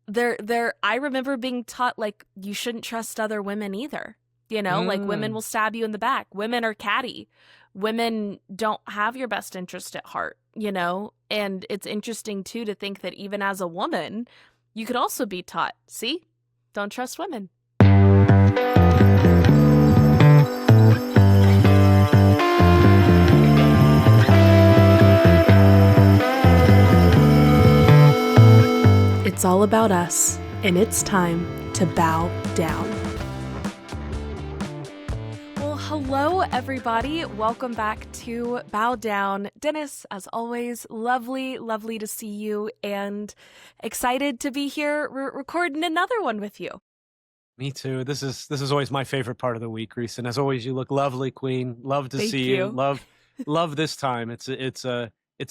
I remember being taught, like, you shouldn't trust other women either. You know, like, women will stab you in the back. Women are catty. Women don't have your best interest at heart, you know? And it's interesting, too, to think that even as a woman, you could also be taught, see, don't trust women. It's all about us, and it's time to bow down. Well, hello, everybody. Welcome back to Bow Down. Dennis, as always, lovely to see you, and excited to be here recording another one with you. Me too. This is always my favorite part of the week, Reese. And as always, you look lovely, Queen. Love to see you. Love this time. It's a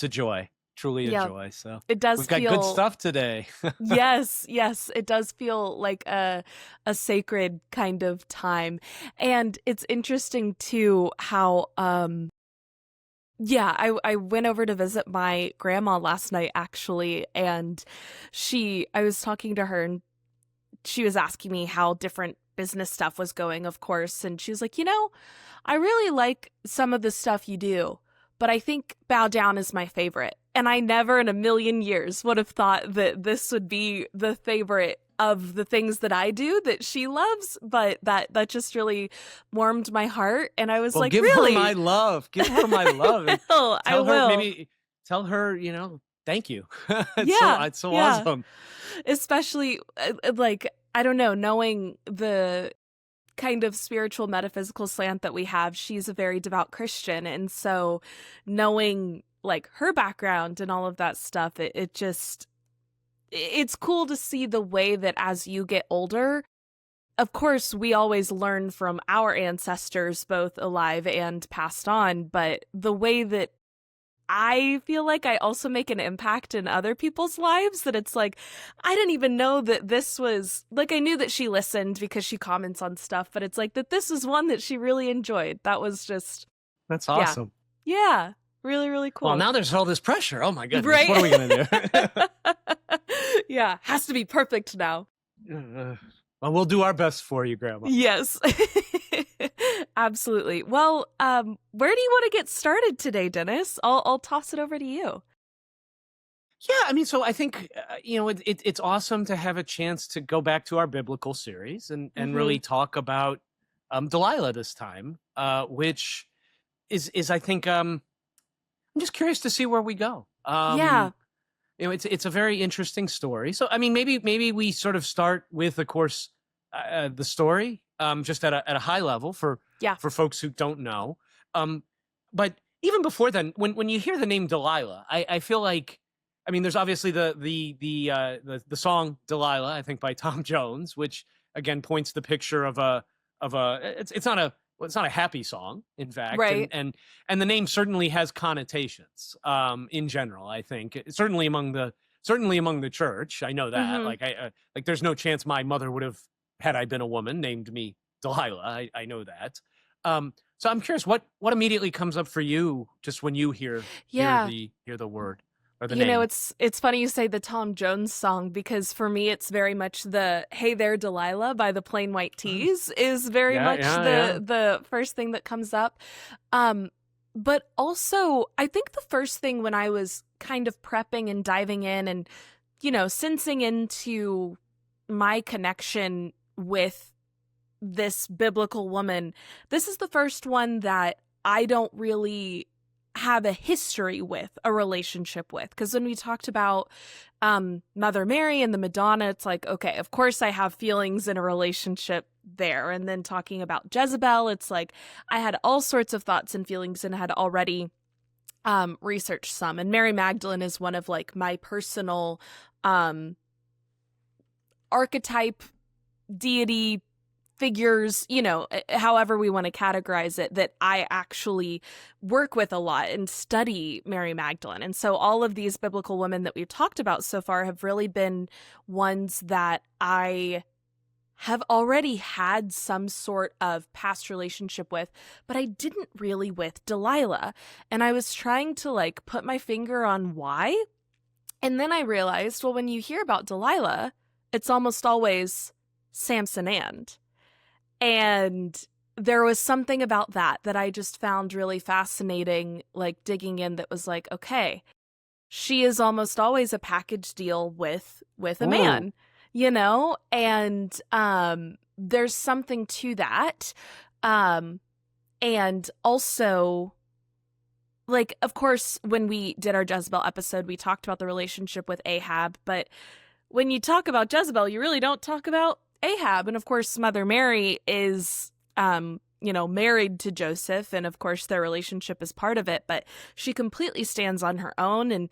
joy. Truly a joy. So it does. We've got good stuff today. Yes, it does feel like a sacred kind of time, and it's interesting too how I went over to visit my grandma last night actually, and I was talking to her and she was asking me how different business stuff was going, of course, and she was like, I really like some of the stuff you do, but I think Bow Down is my favorite. And I never in a million years would have thought that this would be the favorite of the things that I do that she loves, but that just really warmed my heart. And I was like, give really? Her my love. Give her my love. I will. Maybe tell her, thank you. It's so yeah. awesome. Especially, like, I don't know, knowing the kind of spiritual metaphysical slant that we have, she's a very devout Christian. And so knowing like her background and all of that stuff, it's cool to see the way that as you get older, of course, we always learn from our ancestors, both alive and passed on, but the way that I feel like I also make an impact in other people's lives, that it's like, I didn't even know that this was, like, I knew that she listened because she comments on stuff, but it's like that this is one that she really enjoyed. That was just... That's awesome. Yeah. Really, really cool. Well, now there's all this pressure. Oh my goodness. Right? What are we going to do? Yeah. Has to be perfect now. Well, we'll do our best for you, Grandma. Yes. Absolutely. Well, where do you want to get started today, Dennis? I'll toss it over to you. Yeah, I mean, so I think, it's awesome to have a chance to go back to our biblical series and really talk about Delilah this time, which is I think, I'm just curious to see where we go. It's a very interesting story. So, I mean, maybe we sort of start with, of course, the story, just at a high level for folks who don't know. But even before then, when you hear the name Delilah, I feel like, I mean, there's obviously the song Delilah, I think by Tom Jones, which again points the picture of it's not a happy song, in fact, right? And the name certainly has connotations in general. I think certainly among the church. I know that. Like there's no chance my mother would have, had I been a woman, named me Delilah. I know that. So I'm curious, what immediately comes up for you just when you hear the word or the name? It's funny you say the Tom Jones song, because for me it's very much the "Hey There Delilah" by the Plain White T's is very much the first thing that comes up. But also I think the first thing when I was kind of prepping and diving in and sensing into my connection with this biblical woman, this is the first one that I don't really have a history with, a relationship with. Because when we talked about Mother Mary and the Madonna, it's like, okay, of course I have feelings in a relationship there. And then talking about Jezebel, it's like I had all sorts of thoughts and feelings and had already researched some. And Mary Magdalene is one of like my personal archetype, deity figures, however we want to categorize it, that I actually work with a lot and study Mary Magdalene. And so all of these biblical women that we've talked about so far have really been ones that I have already had some sort of past relationship with, but I didn't really with Delilah. And I was trying to like put my finger on why. And then I realized, well, when you hear about Delilah, it's almost always Samson and there was something about that I just found really fascinating, like digging in, that was like, okay, she is almost always a package deal with a man, you know? And there's something to that. And also, like, of course, when we did our Jezebel episode, we talked about the relationship with Ahab, but when you talk about Jezebel, you really don't talk about Ahab. And of course, Mother Mary is, you know, married to Joseph, and of course their relationship is part of it, but she completely stands on her own. And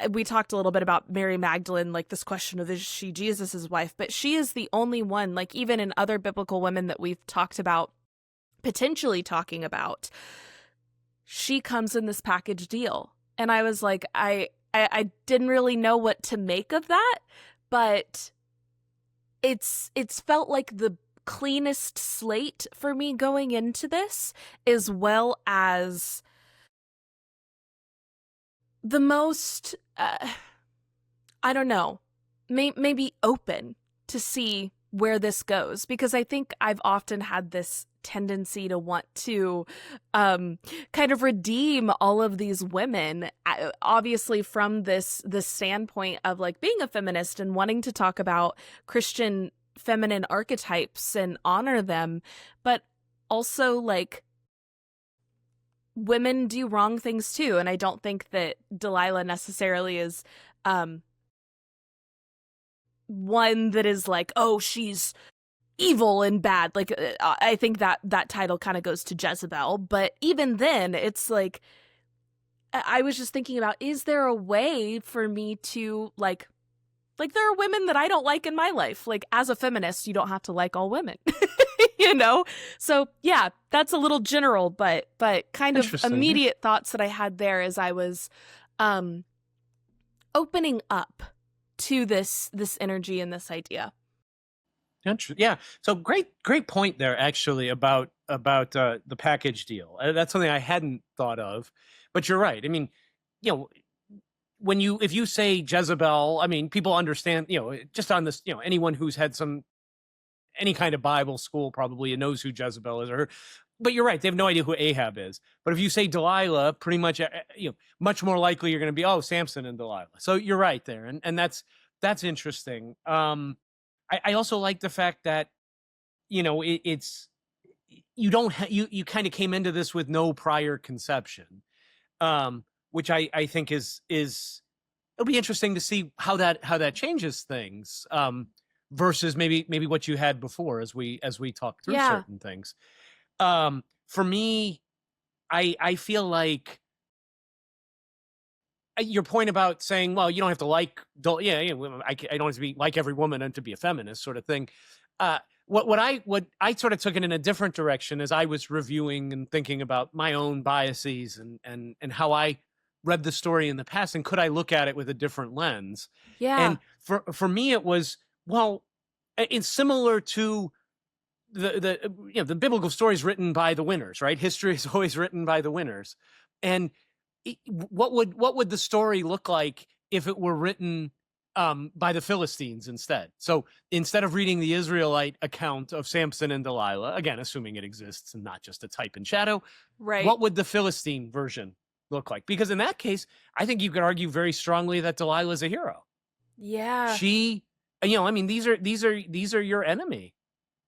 we talked a little bit about Mary Magdalene, like this question of, is she Jesus's wife? But she is the only one, like even in other biblical women that we've talked about, potentially talking about, she comes in this package deal. And I was like, I didn't really know what to make of that, but it's felt like the cleanest slate for me going into this, as well as the most, I don't know, maybe open to see where this goes, because I think I've often had this tendency to want to kind of redeem all of these women, obviously from this standpoint of like being a feminist and wanting to talk about Christian feminine archetypes and honor them, but also like women do wrong things too. And I don't think that Delilah necessarily is one that is like, oh, she's evil and bad. Like, I think that title kind of goes to Jezebel. But even then, it's like, I was just thinking about, is there a way for me to like there are women that I don't like in my life. Like, as a feminist, you don't have to like all women, you know? So yeah, that's a little general, but kind of immediate thoughts that I had there as I was opening up to this energy and this idea. Yeah. So great point there, actually, about the package deal. That's something I hadn't thought of, but you're right. I mean, you know, if you say Jezebel, I mean, people understand, you know, just on this, you know, anyone who's had any kind of Bible school probably knows who Jezebel is, but you're right. They have no idea who Ahab is. But if you say Delilah, pretty much, you know, much more likely you're going to be, oh, Samson and Delilah. So you're right there. And that's interesting. I also like the fact that, you know, it's, you don't, you kind of came into this with no prior conception, which I think is it'll be interesting to see how that changes things, versus maybe what you had before as we talk through certain things. For me, I feel like your point about saying, well, you don't have to like, I don't have to be like every woman and to be a feminist sort of thing. What I sort of took it in a different direction as I was reviewing and thinking about my own biases and how I read the story in the past, and could I look at it with a different lens? Yeah. And for me, it was, well, it's similar to the biblical stories written by the winners, right? History is always written by the winners. And what would the story look like if it were written by the Philistines instead? So instead of reading the Israelite account of Samson and Delilah, again, assuming it exists and not just a type and shadow, right? What would the Philistine version look like? Because in that case, I think you could argue very strongly that Delilah is a hero. Yeah. She, you know, I mean, these are your enemy.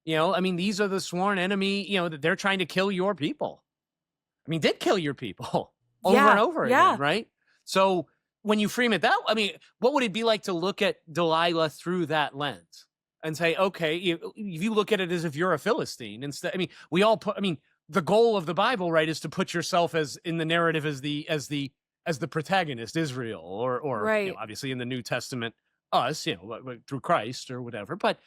You know, I mean, these are the sworn enemy, you know, that they're trying to kill your people. I mean, did kill your people over and over again, right? So when you frame it that way, I mean, what would it be like to look at Delilah through that lens and say, okay, if you look at it as if you're a Philistine instead, I mean, the goal of the Bible, right, is to put yourself as in the narrative as the protagonist, Israel, or right. You know, obviously in the New Testament, us, you know, through Christ or whatever. But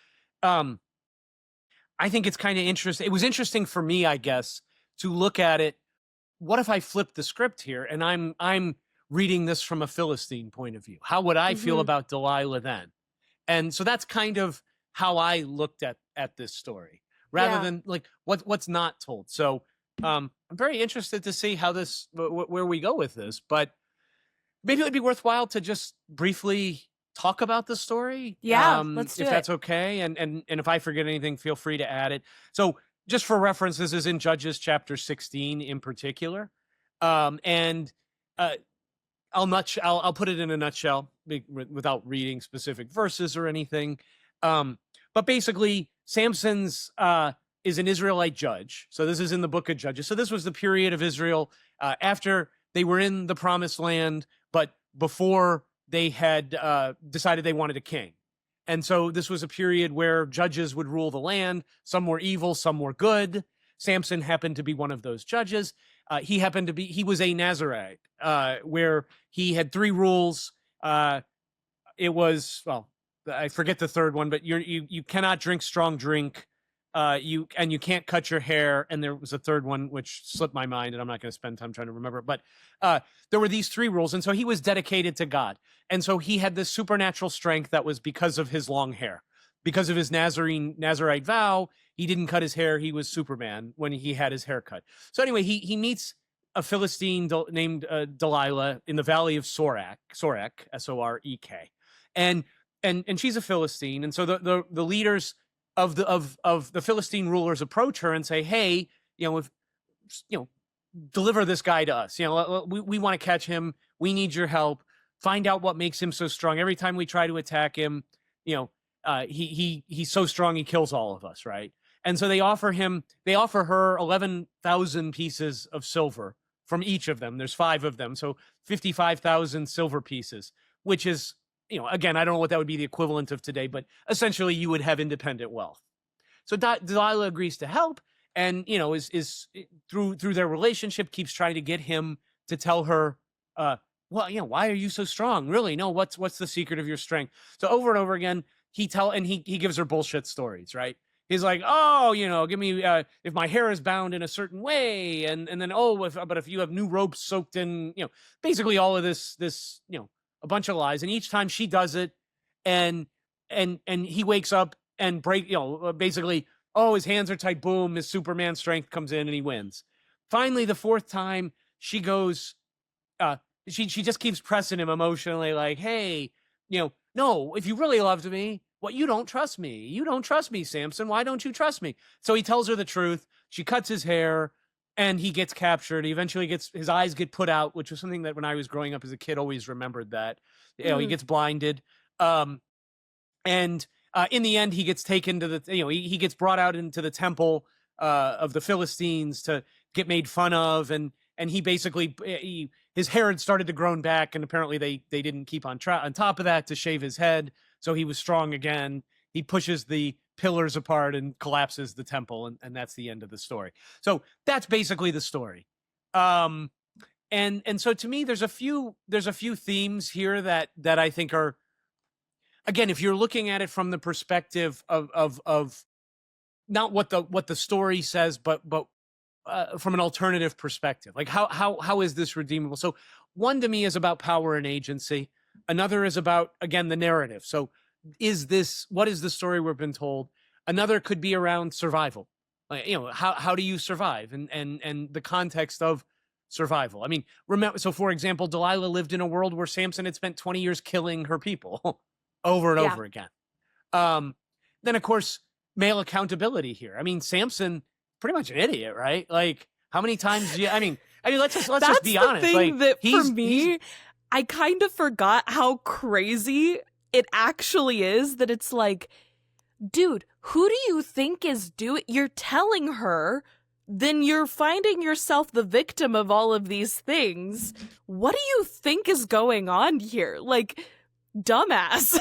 I think it's kind of interesting. It was interesting for me, I guess, to look at it. What if I flip the script here and I'm reading this from a Philistine point of view? How would I feel about Delilah then? And so that's kind of how I looked at this story, rather than like what's not told. So I'm very interested to see how where we go with this. But maybe it would be worthwhile to just briefly talk about the story. Yeah, let's do if it. that's okay. And if I forget anything, feel free to add it. So just for reference, this is in Judges chapter 16 in particular. And I'll put it in a nutshell without reading specific verses or anything. But basically, Samson's is an Israelite judge. So this is in the book of Judges. So this was the period of Israel after they were in the promised land, but before they had decided they wanted a king. And so this was a period where judges would rule the land. Some were evil, some were good. Samson happened to be one of those judges. He was a Nazarite, where he had 3 rules. It was, well, I forget the third one, but you cannot drink strong drink. You can't cut your hair. And there was a third one, which slipped my mind, and I'm not going to spend time trying to remember it. But there were these 3 rules. And so he was dedicated to God. And so he had this supernatural strength that was because of his long hair. Because of his Nazarite vow, he didn't cut his hair. He was Superman when he had his hair cut. So anyway, he meets a Philistine named Delilah in the valley of Sorek, Sorek, and she's a Philistine. And so the leaders of the Philistine rulers approach her and say, "Hey, deliver this guy to us. We want to catch him. We need your help. Find out what makes him so strong. Every time we try to attack him, he's so strong he kills all of us, right?" And so they offer her 11,000 pieces of silver from each of them. There's 5 of them, so 55,000 silver pieces, which is, again, I don't know what that would be the equivalent of today, but essentially you would have independent wealth. So Delilah agrees to help, and is through their relationship keeps trying to get him to tell her, why are you so strong? Really? No, what's the secret of your strength? So over and over again, he gives her bullshit stories, right? He's like, oh, give me, if my hair is bound in a certain way, and then, but if you have new ropes soaked in, basically all of this, a bunch of lies. And each time she does it, and he wakes up and basically, his hands are tight, boom, his Superman strength comes in and he wins. Finally, the 4th time she goes, she just keeps pressing him emotionally, like, hey, no, if you really loved me, you don't trust me. You don't trust me, Samson. Why don't you trust me? So he tells her the truth. She cuts his hair and he gets captured. He eventually his eyes get put out, which was something that when I was growing up as a kid, always remembered that, he gets blinded. And in the end, he gets taken to he gets brought out into the temple of the Philistines to get made fun of. And he basically, his hair had started to grow back. And apparently they didn't keep on top of that to shave his head. So he was strong again. He pushes the pillars apart and collapses the temple, and that's the end of the story. So that's basically the story. And so to me, there's a few themes here that I think are, again, if you're looking at it from the perspective of not what the story says, but from an alternative perspective, like how is this redeemable? So one to me is about power and agency. Another is about, again, the narrative. So what is the story we've been told? Another could be around survival. How do you survive, and the context of survival. I mean, remember, so for example, Delilah lived in a world where Samson had spent 20 years killing her people over and over again. Then of course, male accountability here. I mean, Samson, pretty much an idiot, right? Like, how many times do you, I mean, let's just be honest. That's the thing that for me, I kind of forgot how crazy it actually is, that it's like, dude, who do you think is you're telling her, then you're finding yourself the victim of all of these things. What do you think is going on here? Like, dumbass.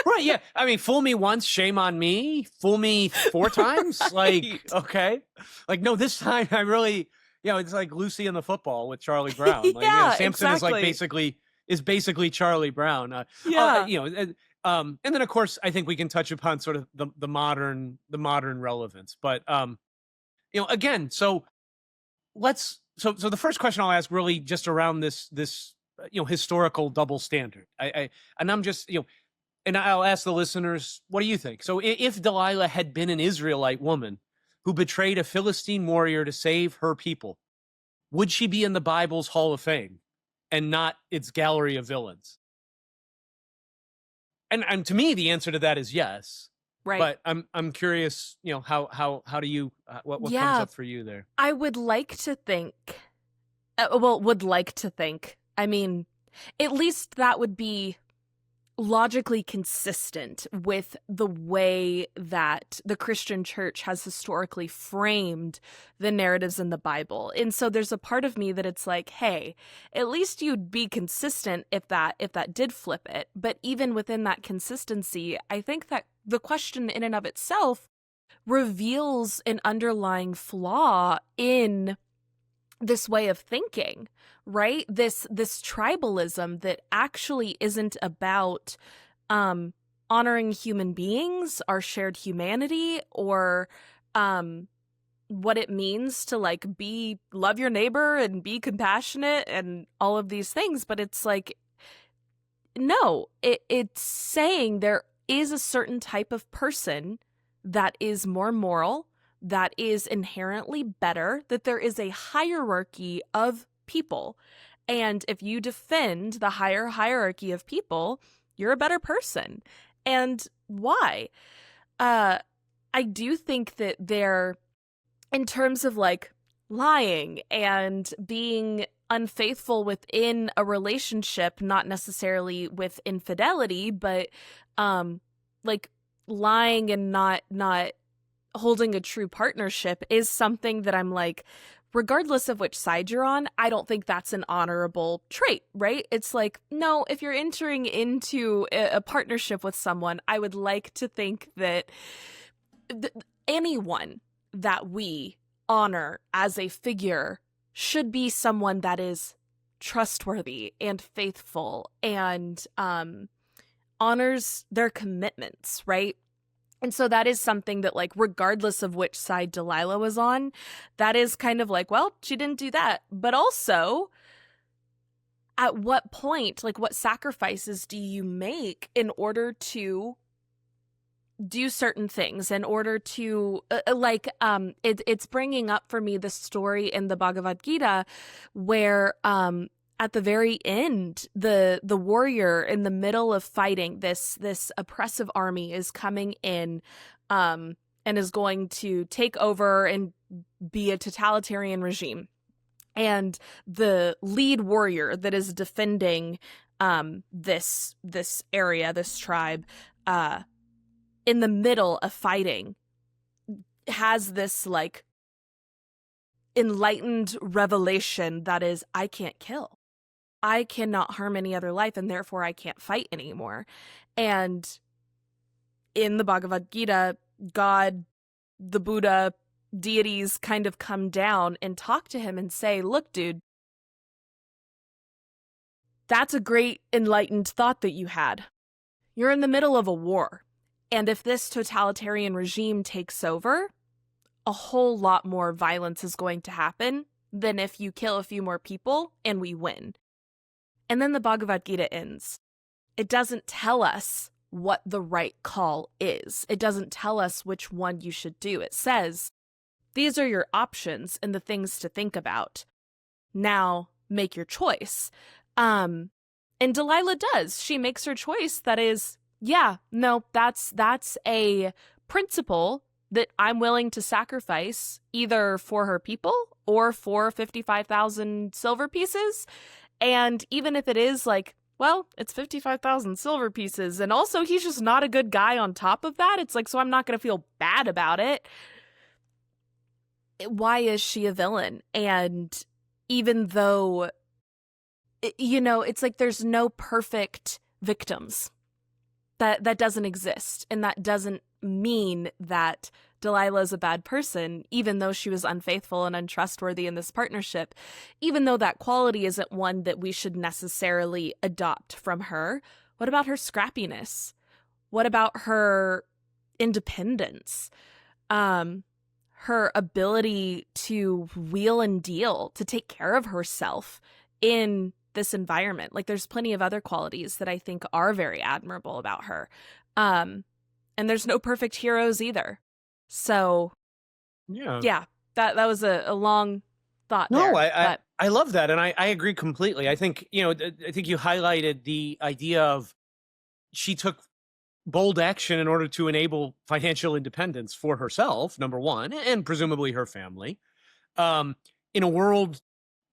Right, yeah. I mean, fool me once, shame on me. Fool me 4 times? Right. Like, okay. Like, no, this time I really, it's like Lucy in the football with Charlie Brown. Like, Samson exactly. is basically Charlie Brown. And then of course I think we can touch upon sort of the modern relevance. But again, so the first question I'll ask, really just around this historical double standard. I'm just and I'll ask the listeners, what do you think? So if Delilah had been an Israelite woman who betrayed a Philistine warrior to save her people, would she be in the Bible's Hall of Fame and not its gallery of villains? and to me, the answer to that is yes. Right. But I'm curious, you know, how do you what comes up for you there? I would like to think, I mean, at least that would be logically consistent with the way that the Christian church has historically framed the narratives in the Bible. And so there's a part of me that it's like, hey, at least you'd be consistent if that did flip it. But even within that consistency, I think that the question in and of itself reveals an underlying flaw in this way of thinking, right? This tribalism that actually isn't about honoring human beings, our shared humanity, or what it means to like love your neighbor and be compassionate and all of these things. But it's like, no, it's saying there is a certain type of person that is more moral, that is inherently better, that there is a hierarchy of people. And if you defend the higher hierarchy of people, you're a better person. And why? I do think that there, in terms of like lying and being unfaithful within a relationship, not necessarily with infidelity, but like lying and not holding a true partnership is something that I'm like, regardless of which side you're on, I don't think that's an honorable trait, right? It's like, no, if you're entering into a partnership with someone, I would like to think that anyone that we honor as a figure should be someone that is trustworthy and faithful and honors their commitments, right? And so that is something that, like, regardless of which side Delilah was on, that is kind of like, well, she didn't do that. But also, at what point, like, what sacrifices do you make in order to do certain things, in order to, it's bringing up for me the story in the Bhagavad Gita where, at the very end, the warrior in the middle of fighting this oppressive army is coming in and is going to take over and be a totalitarian regime. And the lead warrior that is defending this area, this tribe, in the middle of fighting, has this like enlightened revelation that is, I can't kill. I cannot harm any other life, and therefore I can't fight anymore. And in the Bhagavad Gita, God, the Buddha, deities kind of come down and talk to him and say, look, dude, that's a great enlightened thought that you had. You're in the middle of a war. And if this totalitarian regime takes over, a whole lot more violence is going to happen than if you kill a few more people and we win. And then the Bhagavad Gita ends. It doesn't tell us what the right call is. It doesn't tell us which one you should do. It says, these are your options and the things to think about. Now make your choice. And Delilah does. She makes her choice that is, yeah, no, that's a principle that I'm willing to sacrifice either for her people or for 55,000 silver pieces. And even if it is like, well, it's 55,000 silver pieces, and also he's just not a good guy on top of that, it's like, so I'm not going to feel bad about it. Why is she a villain? And even though, you know, it's like there's no perfect victims. That doesn't exist. And that doesn't mean that Delilah is a bad person, even though she was unfaithful and untrustworthy in this partnership, even though that quality isn't one that we should necessarily adopt from her. What about her scrappiness? What about her independence? Her ability to wheel and deal, to take care of herself in this environment. Like, there's plenty of other qualities that I think are very admirable about her. And there's no perfect heroes either. So, yeah, that was a long thought. No, I love that. And I agree completely. I think, you know, I think you highlighted the idea of she took bold action in order to enable financial independence for herself, number one, and presumably her family, in a world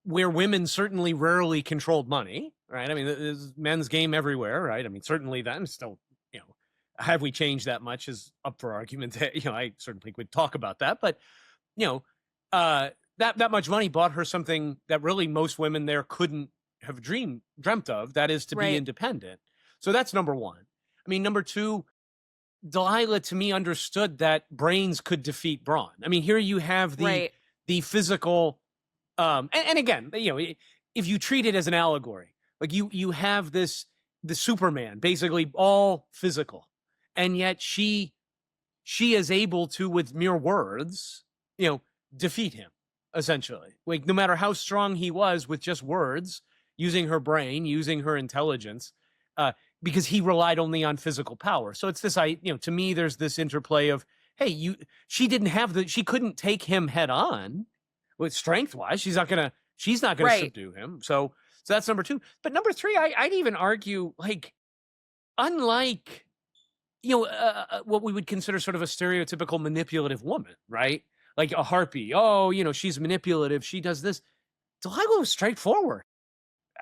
where women certainly rarely controlled money, right? I mean, there's men's game everywhere, right? I mean, certainly then still, have we changed that much is up for argument. I certainly would talk about that, but, that much money bought her something that really most women there couldn't have dreamt of, that is to be independent. So that's number one. I mean, number two, Delilah to me understood that brains could defeat brawn. I mean, here you have the physical, and again, if you treat it as an allegory, like you have the Superman, basically all physical, and yet she is able to, with mere words, defeat him, essentially. Like, no matter how strong he was with just words, using her brain, using her intelligence, because he relied only on physical power. So it's this, to me, there's this interplay of, hey, she couldn't take him head on with strength wise. She's not gonna subdue him. So that's number two. But number three, I'd even argue, like, unlike, what we would consider sort of a stereotypical manipulative woman, right? Like a harpy. Oh, she's manipulative. She does this. Delilah was straightforward.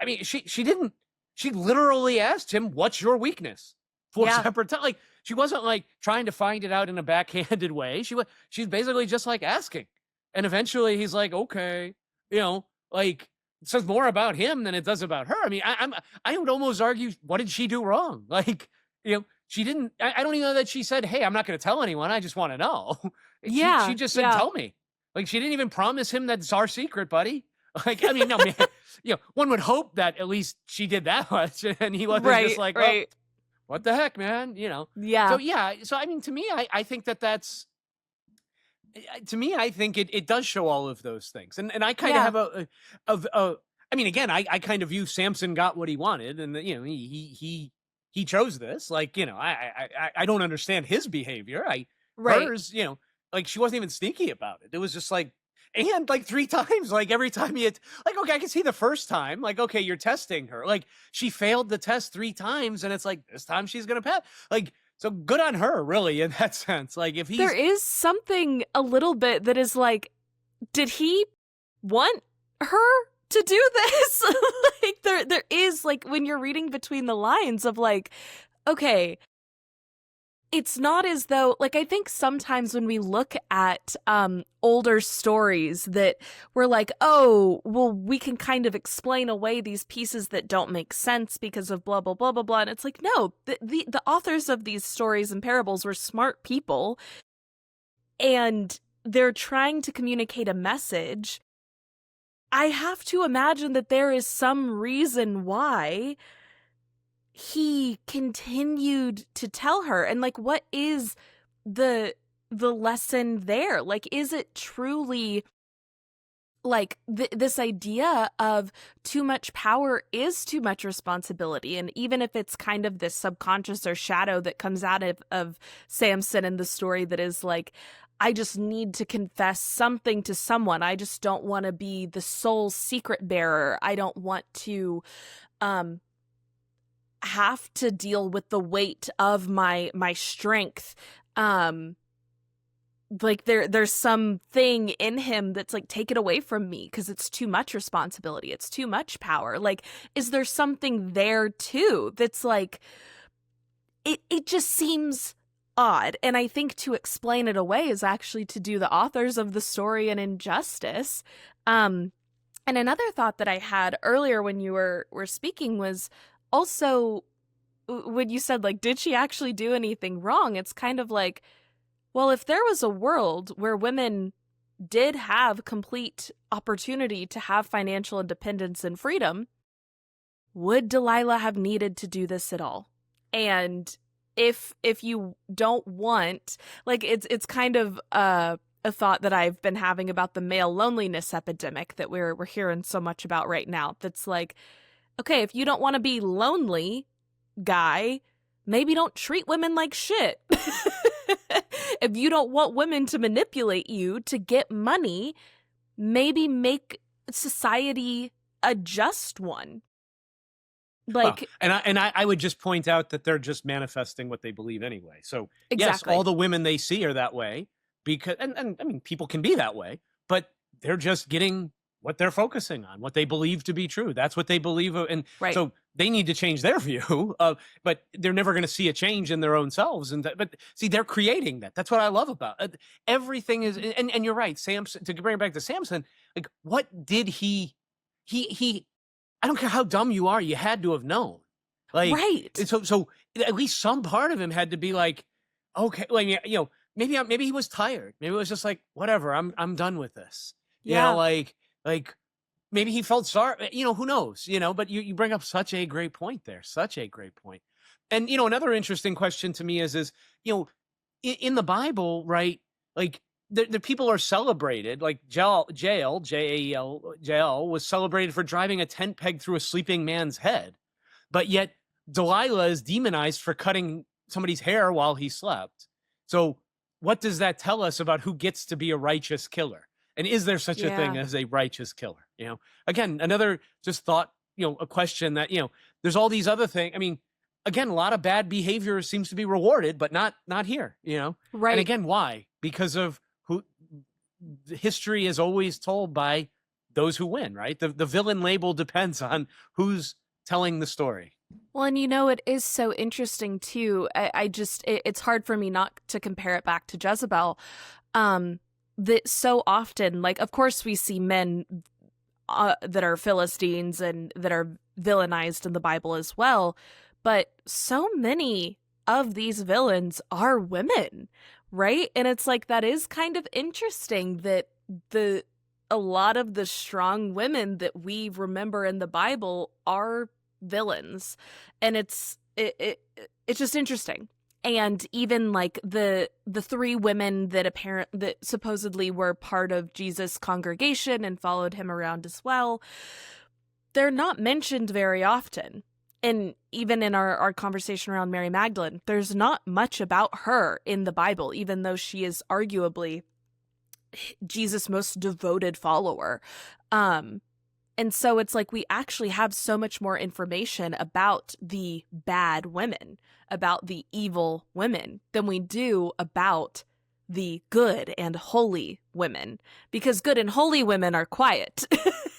I mean, she literally asked him, "What's your weakness?" Four separate times. Like, she wasn't like trying to find it out in a backhanded way. She's basically just like asking. And eventually he's like, okay, like, it says more about him than it does about her. I mean, I would almost argue, what did she do wrong? Like, she didn't, I don't even know that she said, hey, I'm not going to tell anyone. I just want to know. She just said, tell me. Like, she didn't even promise him that it's our secret, buddy. Like, I mean, no, man, one would hope that at least she did that much, and he wasn't just like, oh, what the heck, man, Yeah. So I mean, to me, I think that's, to me, I think it does show all of those things, and I kind of have I mean, again, I kind of view Samson got what he wanted, and he chose this. Like, I don't understand his behavior. Hers, like, she wasn't even sneaky about it. It was just like, and like 3 times, like every time like, okay, I can see the first time, like, okay, you're testing her. Like, she failed the test 3 times, and it's like, this time she's gonna pass. Like, so good on her, really, in that sense. Like, if there is something a little bit that is like, did he want her to do this? Like, there is, like, when you're reading between the lines of, like, okay, it's not as though, like, I think sometimes when we look at older stories that we're like, oh, well, we can kind of explain away these pieces that don't make sense because of blah, blah, blah, blah, blah. And it's like, no, the authors of these stories and parables were smart people, and they're trying to communicate a message. I have to imagine that there is some reason why he continued to tell her, and like, what is the lesson there? Like, is it truly like this idea of too much power is too much responsibility? And even if it's kind of this subconscious or shadow that comes out of Samson in the story that is like, I just need to confess something to someone. I just don't want to be the sole secret bearer. I don't want to have to deal with the weight of my strength. Like, there's something in him that's like, take it away from me because it's too much responsibility. It's too much power. Like, is there something there too that's like, it just seems odd. And I think to explain it away is actually to do the authors of the story an injustice. And another thought that I had earlier when you were speaking was also when you said, like, did she actually do anything wrong? It's kind of like, well, if there was a world where women did have complete opportunity to have financial independence and freedom, would Delilah have needed to do this at all? And if you don't want, like, it's kind of a thought that I've been having about the male loneliness epidemic that we're hearing so much about right now. That's like, okay, if you don't want to be lonely, guy, maybe don't treat women like shit. If you don't want women to manipulate you to get money, maybe make society a just one. Like, well, and I would just point out that they're just manifesting what they believe anyway. So yes, exactly. all the women they see are that way because, and I mean, people can be that way, but they're just getting what they're focusing on, what they believe to be true. That's what they believe. And Right. so they need to change their view of, but they're never going to see a change in their own selves. And that, but see, they're creating that. That's what I love about it. Everything is, and you're right, Samson, to bring it back to Samson, like, what did he, I don't care how dumb you are, you had to have known. Like, right. So at least some part of him had to be like, okay, like, you know, maybe he was tired. Maybe it was just like, whatever, I'm done with this. Yeah. You know, like maybe he felt sorry, you know, who knows, you know, but you bring up such a great point there, such a great point. And, you know, another interesting question to me is, you know, in the Bible, right, like, the people are celebrated, like Jael, Jael was celebrated for driving a tent peg through a sleeping man's head, but yet Delilah is demonized for cutting somebody's hair while he slept. So what does that tell us about who gets to be a righteous killer? And is there such a thing as a righteous killer? You know, again, another just thought, you know, a question that, you know, there's all these other things. I mean, again, a lot of bad behavior seems to be rewarded, but not here, you know? Right. And again, why? Because of who history is always told by those who win, right? The villain label depends on who's telling the story. Well, and you know, it is so interesting too. I just, it's hard for me not to compare it back to Jezebel. That so often, like, of course we see men that are Philistines and that are villainized in the Bible as well. But so many of these villains are women, right? And it's like, that is kind of interesting that a lot of the strong women that we remember in the Bible are villains. And it's just interesting. And even like the three women that supposedly were part of Jesus' congregation and followed him around as well, they're not mentioned very often. And even in our conversation around Mary Magdalene, there's not much about her in the Bible, even though she is arguably Jesus' most devoted follower. And so it's like we actually have so much more information about the bad women, about the evil women, than we do about the good and holy women, because good and holy women are quiet.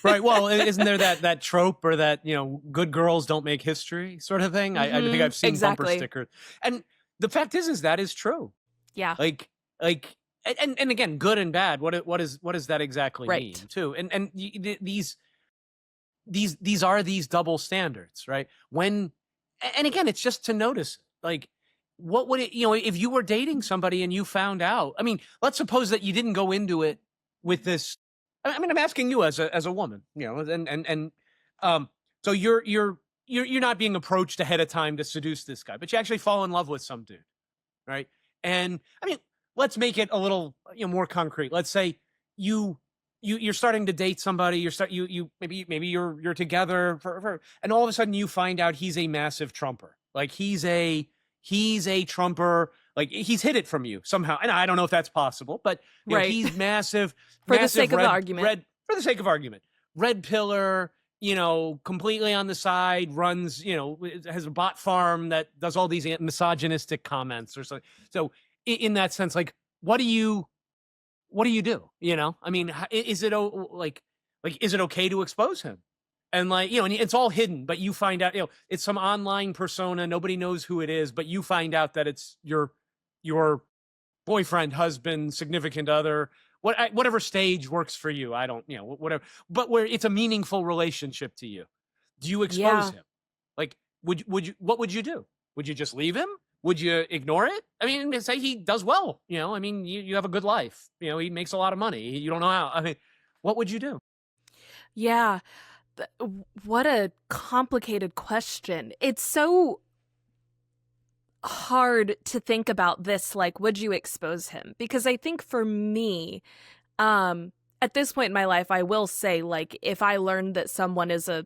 Right. Well, isn't there that trope or that, you know, good girls don't make history sort of thing? I think I've seen bumper stickers. And the fact is that is true. Yeah. Like, and again, good and bad. What does that exactly mean too? And these are these double standards, right? And again, it's just to notice, like, what would it, you know, if you were dating somebody and you found out, I mean, let's suppose that you didn't go into it with this. I mean, I'm asking you as a woman, you know, and so you're not being approached ahead of time to seduce this guy, but you actually fall in love with some dude, right? And I mean, let's make it a little, you know, more concrete. Let's say you're starting to date somebody. You maybe you're together for, and all of a sudden you find out he's a massive trumper. Like he's a trumper. Like he's hid it from you somehow. And I don't know if that's possible, but you know, he's massive. For the sake of argument. For the sake of argument. Red pillar, you know, completely on the side, runs, you know, has a bot farm that does all these misogynistic comments or something. So in that sense, like, what do you do? You know, I mean, is it is it okay to expose him? And like, you know, and it's all hidden, but you find out, you know, it's some online persona. Nobody knows who it is, but you find out that it's your boyfriend, husband, significant other, whatever stage works for you. I don't, you know, whatever, but where it's a meaningful relationship to you. Do you expose him? Like, what would you do? Would you just leave him? Would you ignore it? I mean, say he does well, you know, I mean, you have a good life, you know, he makes a lot of money. You don't know how, I mean, what would you do? Yeah. What a complicated question. It's so hard to think about this, like, would you expose him? Because I think for me, at this point in my life, I will say, like, if I learned that someone is a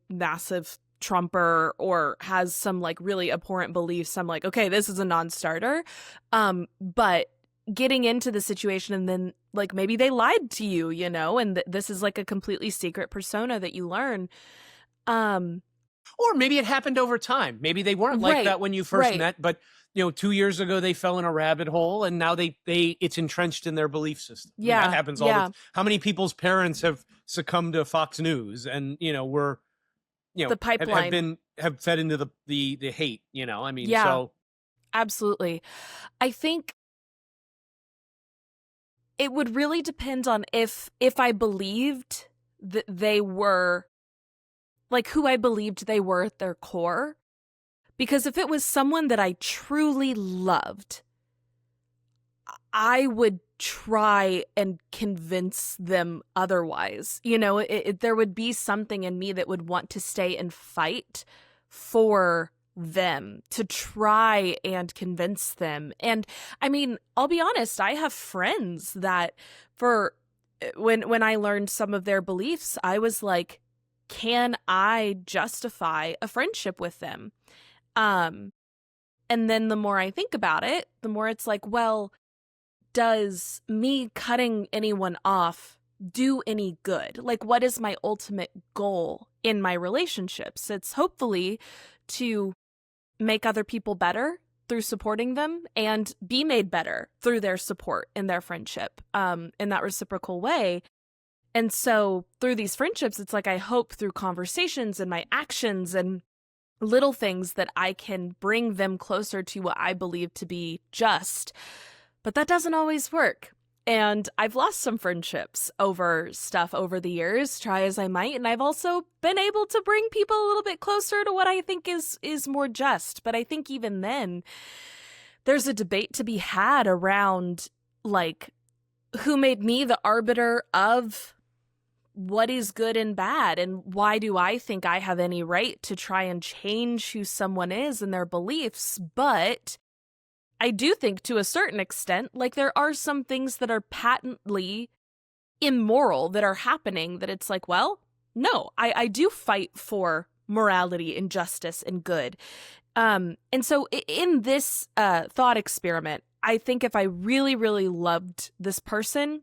massive trumper or has some like really abhorrent beliefs, I'm like, okay, this is a non-starter. But getting into the situation and then like maybe they lied to you, you know, and this is like a completely secret persona that you learn. Or maybe it happened over time. Maybe they weren't like that when you first met, but 2 years ago they fell in a rabbit hole, and now it's entrenched in their belief system. Yeah, I mean, that happens all the time. How many people's parents have succumbed to Fox News and were the pipeline have fed into the hate, I mean, so absolutely. I think it would really depend on if I believed that they were like who I believed they were at their core. Because if it was someone that I truly loved, I would try and convince them otherwise. There would be something in me that would want to stay and fight for them, to try and convince them. And I mean, I'll be honest, I have friends that when I learned some of their beliefs, I was like, can I justify a friendship with them? And then the more I think about it, the more it's like, well, does me cutting anyone off do any good? Like, what is my ultimate goal in my relationships? It's hopefully to make other people better through supporting them and be made better through their support in their friendship, in that reciprocal way. And so through these friendships, it's like I hope through conversations and my actions and little things that I can bring them closer to what I believe to be just. But that doesn't always work. And I've lost some friendships over stuff over the years, try as I might. And I've also been able to bring people a little bit closer to what I think is more just. But I think even then, there's a debate to be had around, like, who made me the arbiter of what is good and bad, and why do I think I have any right to try and change who someone is and their beliefs? But I do think to a certain extent, like, there are some things that are patently immoral that are happening that it's like, well, no, I do fight for morality and justice and good. And so in this thought experiment, I think if I really, really loved this person,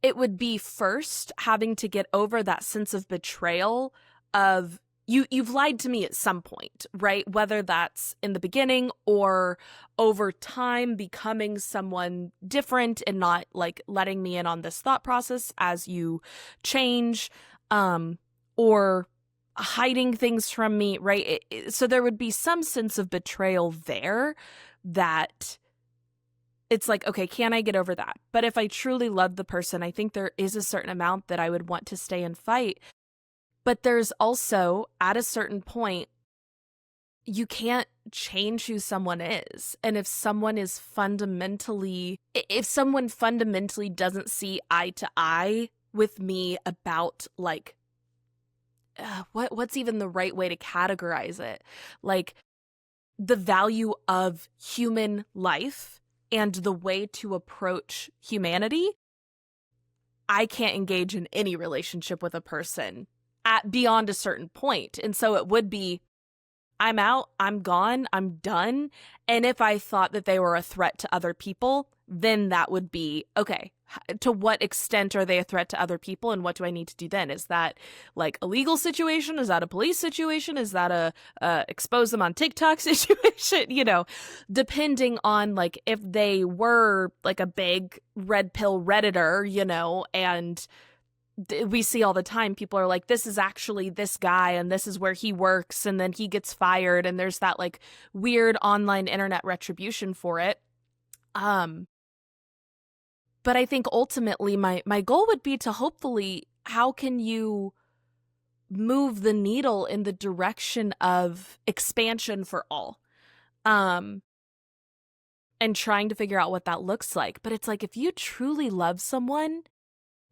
it would be first having to get over that sense of betrayal of you've lied to me at some point, right? Whether that's in the beginning or over time becoming someone different and not like letting me in on this thought process as you change, or hiding things from me, right? So there would be some sense of betrayal there that it's like, okay, can I get over that? But if I truly love the person, I think there is a certain amount that I would want to stay and fight. But there's also, at a certain point, you can't change who someone is. And if someone fundamentally doesn't see eye to eye with me about, like, what's even the right way to categorize it? Like, the value of human life and the way to approach humanity, I can't engage in any relationship with a person at beyond a certain point. And so it would be, I'm out, I'm gone, I'm done. And if I thought that they were a threat to other people, then that would be, okay, to what extent are they a threat to other people, and what do I need to do then? Is that like a legal situation? Is that a police situation? Is that a expose them on TikTok situation? Depending on, like, if they were like a big red pill Redditor, and we see all the time, people are like, this is actually this guy and this is where he works, and then he gets fired, and there's that like weird online internet retribution for it. But I think ultimately my goal would be to hopefully, how can you move the needle in the direction of expansion for all? And trying to figure out what that looks like. But it's like, if you truly love someone,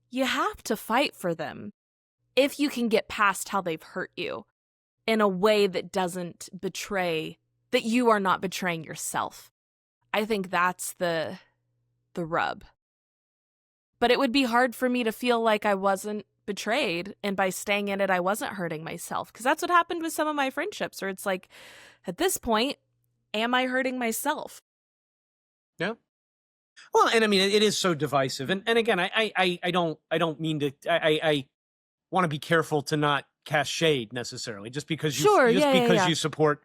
you have to fight for them if you can get past how they've hurt you in a way that doesn't betray, that you are not betraying yourself. I think that's the rub. But it would be hard for me to feel like I wasn't betrayed, and by staying in it, I wasn't hurting myself. Because that's what happened with some of my friendships, where it's like, at this point, am I hurting myself? Yeah. Well, and I mean, it is so divisive. And again, I don't mean to, I want to be careful to not cast shade necessarily, just because you support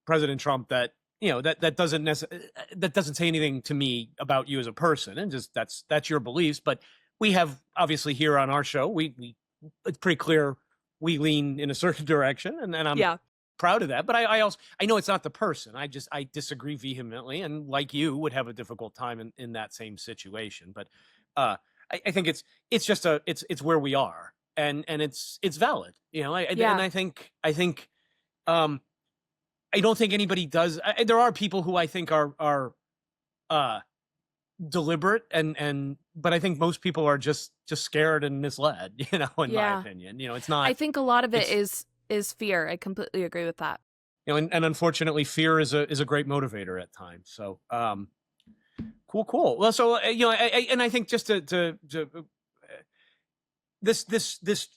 President Trump, that that doesn't say anything to me about you as a person, and just that's your beliefs. But we have, obviously, here on our show, we it's pretty clear we lean in a certain direction, and I'm proud of that. But I know it's not the person. I disagree vehemently, and like you, would have a difficult time in that same situation. But I think it's just it's where we are, and it's valid, and I think I don't think anybody does. There are people who I think are deliberate, but I think most people are just scared and misled, in my opinion. It's not. I think a lot of it is fear. I completely agree with that. And unfortunately, fear is a great motivator at times. So, cool. Well, so I think just to this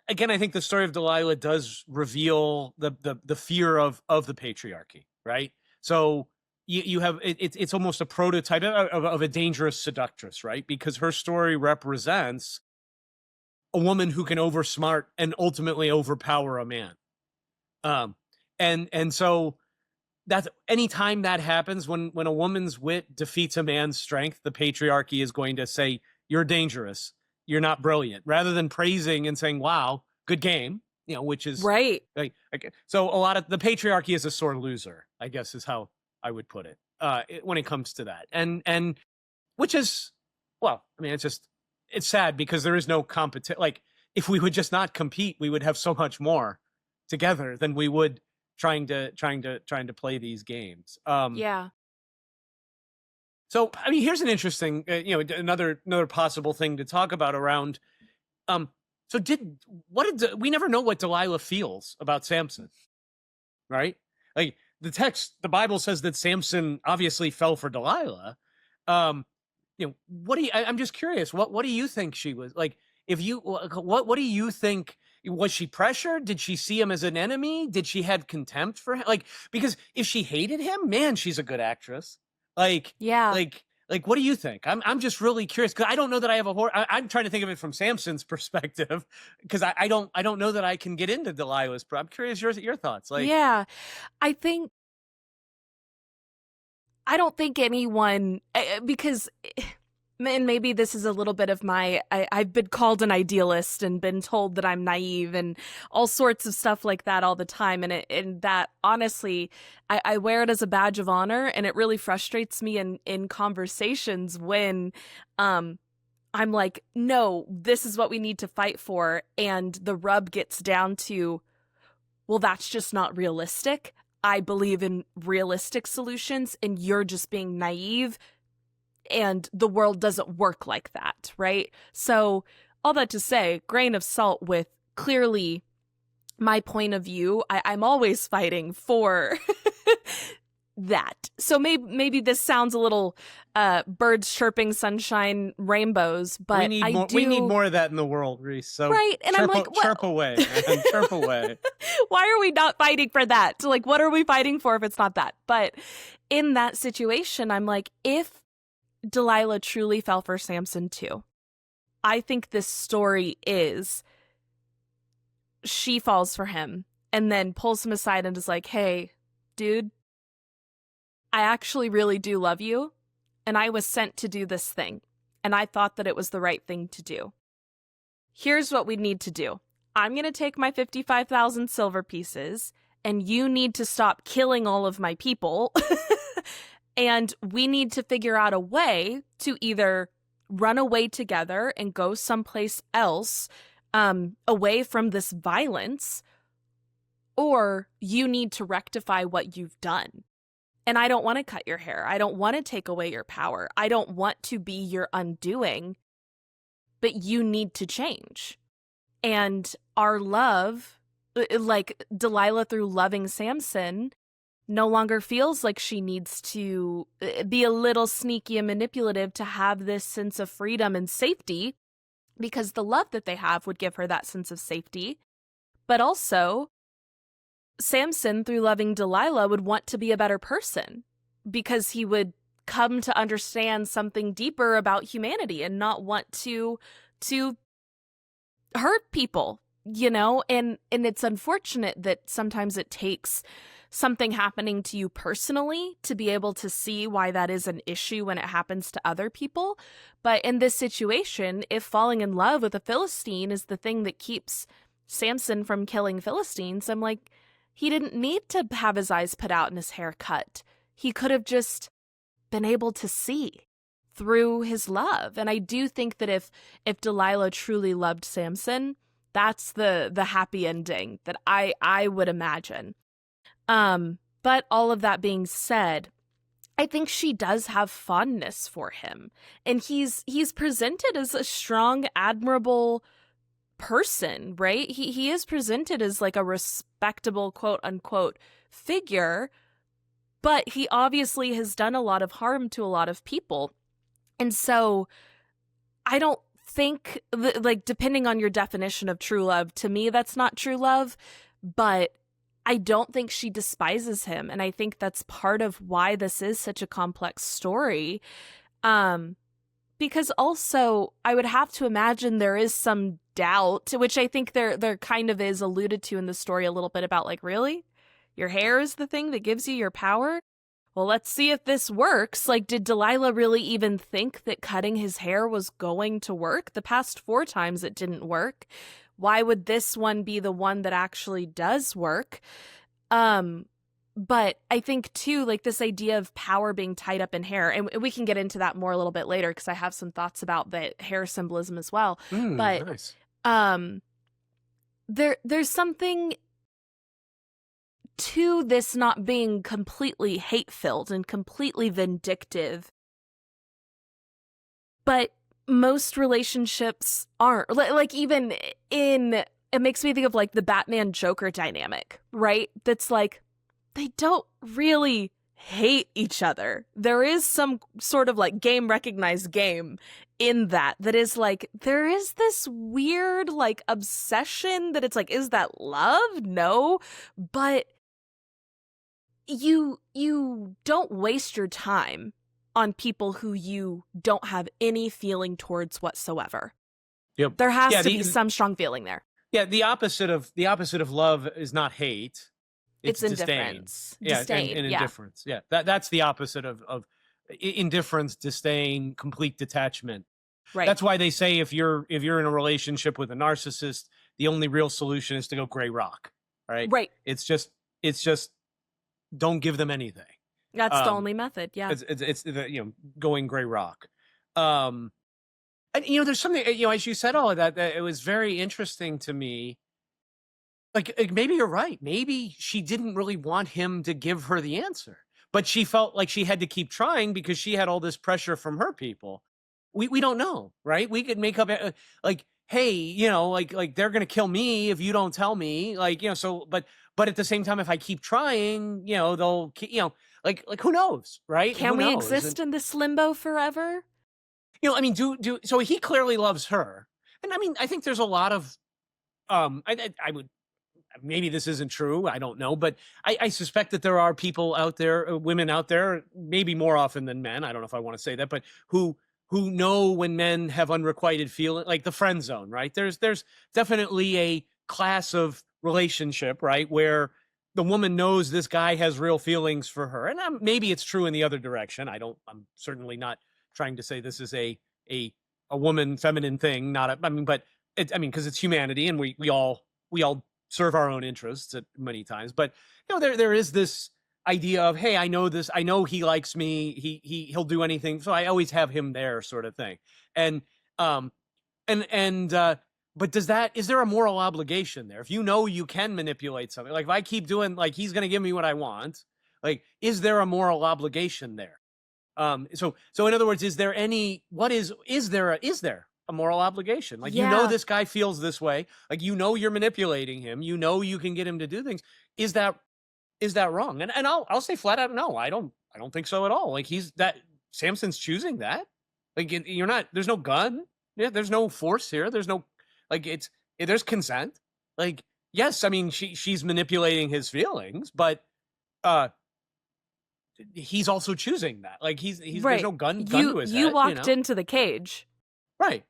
again, I think the story of Delilah does reveal the fear of the patriarchy, right? So you have it's almost a prototype of a dangerous seductress, right? Because her story represents a woman who can oversmart and ultimately overpower a man. And so that's anytime that happens, when a woman's wit defeats a man's strength, the patriarchy is going to say, you're dangerous, you're not brilliant, rather than praising and saying, wow, good game, which is right. So a lot of the patriarchy is a sore loser, I guess, is how I would put it, when it comes to that. And which is, well, I mean, it's sad because there is no competition. Like, if we would just not compete, we would have so much more together than we would trying to play these games. So, I mean, here's an interesting, another possible thing to talk about around. So we never know what Delilah feels about Samson, right? Like, the Bible says that Samson obviously fell for Delilah. I'm just curious, what do you think she was like? What do you think? Was she pressured? Did she see him as an enemy? Did she have contempt for him? Like, because if she hated him, man, she's a good actress. Like, what do you think? I'm just really curious, because I don't know that I have I'm trying to think of it from Samson's perspective, because I don't know that I can get into Delilah's. I'm curious your thoughts. Like, I don't think anyone, because, and maybe this is a little bit of I've been called an idealist and been told that I'm naive and all sorts of stuff like that all the time. And that, honestly, I wear it as a badge of honor, and it really frustrates me in conversations when I'm like, no, this is what we need to fight for. And the rub gets down to, well, that's just not realistic. I believe in realistic solutions, and you're just being naive, and the world doesn't work like that, right? So all that to say, grain of salt with clearly my point of view. I'm always fighting for that. So maybe this sounds a little birds chirping, sunshine, rainbows, but we need more of that in the world, Reese. So right, and I'm like, chirp away, man. Chirp away. Why are we not fighting for that? Like, what are we fighting for if it's not that? But in that situation, I'm like, if Delilah truly fell for Samson too, I think this story is she falls for him and then pulls him aside and is like, hey, dude, I actually really do love you, and I was sent to do this thing, and I thought that it was the right thing to do. Here's what we need to do. I'm going to take my 55,000 silver pieces, and you need to stop killing all of my people. And we need to figure out a way to either run away together and go someplace else, away from this violence, or you need to rectify what you've done. And I don't want to cut your hair. I don't want to take away your power. I don't want to be your undoing, but you need to change. And our love, like Delilah through loving Samson, no longer feels like she needs to be a little sneaky and manipulative to have this sense of freedom and safety, because the love that they have would give her that sense of safety. But also, Samson, through loving Delilah, would want to be a better person, because he would come to understand something deeper about humanity and not want to hurt people you know, and it's unfortunate that sometimes it takes something happening to you personally to be able to see why that is an issue when it happens to other people. But in this situation, if falling in love with a Philistine is the thing that keeps Samson from killing Philistines, I'm like, he didn't need to have his eyes put out and his hair cut. He could have just been able to see through his love. And I do think that if Delilah truly loved Samson, that's the happy ending that I would imagine. But all of that being said, I think she does have fondness for him. And he's presented as a strong, admirable person, right? He is presented as like a respectable, quote unquote, figure, but he obviously has done a lot of harm to a lot of people. And so I don't think, like, depending on your definition of true love, to me, that's not true love, but I don't think she despises him. And I think that's part of why this is such a complex story. Because also, I would have to imagine there is some doubt, which I think there kind of is alluded to in the story a little bit about, like, really? Your hair is the thing that gives you your power? Well, let's see if this works. Like, did Delilah really even think that cutting his hair was going to work? The past 4 times it didn't work. Why would this one be the one that actually does work? But I think, too, like, this idea of power being tied up in hair, and we can get into that more a little bit later because I have some thoughts about the hair symbolism as well. But nice. There's something to this not being completely hate-filled and completely vindictive. But most relationships aren't. Like, even in, it makes me think of, like, the Batman-Joker dynamic, right? That's like, they don't really hate each other. There is some sort of, like, game recognized game in that is like, there is this weird, like, obsession that it's like, is that love? No. But you don't waste your time on people who you don't have any feeling towards whatsoever. Yep. There has to be some strong feeling there. Yeah, the opposite of love is not hate. It's indifference. Disdain and indifference. Yeah, that's the opposite of indifference, disdain, complete detachment. Right. That's why they say if you're in a relationship with a narcissist, the only real solution is to go gray rock. Right. Right. It's just don't give them anything. That's the only method. Yeah. It's going gray rock. And there's something, as you said all of that, it was very interesting to me. Like, maybe you're right. Maybe she didn't really want him to give her the answer, but she felt like she had to keep trying because she had all this pressure from her people. We don't know, right? We could make up like, hey, like they're gonna kill me if you don't tell me, like, so, but at the same time, if I keep trying, they'll, like who knows, right? Can we exist in this limbo forever? I mean, so he clearly loves her, and I mean, I think there's a lot of, I would. Maybe this isn't true. I don't know. But I suspect that there are people out there, women out there, maybe more often than men. I don't know if I want to say that, but who know when men have unrequited feeling, like the friend zone, right? There's definitely a class of relationship, right, where the woman knows this guy has real feelings for her. And maybe it's true in the other direction. I'm certainly not trying to say this is a woman feminine thing. But because it's humanity and we all serve our own interests at many times, but there is this idea of, hey, I know this, I know he likes me, he'll do anything, so I always have him there, sort of thing. And but is there a moral obligation there? If you can manipulate something, like if I keep doing, like, he's going to give me what I want, like, is there a moral obligation there? So in other words, is there a moral obligation? Like, this guy feels this way, like, you're manipulating him, you can get him to do things. Is that wrong? And I'll say flat out, no, I don't think so at all. Like, Samson's choosing that. Like, there's no gun. Yeah, there's no force here. There's no, like, there's consent. Like, yes, I mean, she's manipulating his feelings, but he's also choosing that. Like, he's right. There's no gun to his head. You walked into the cage. Right.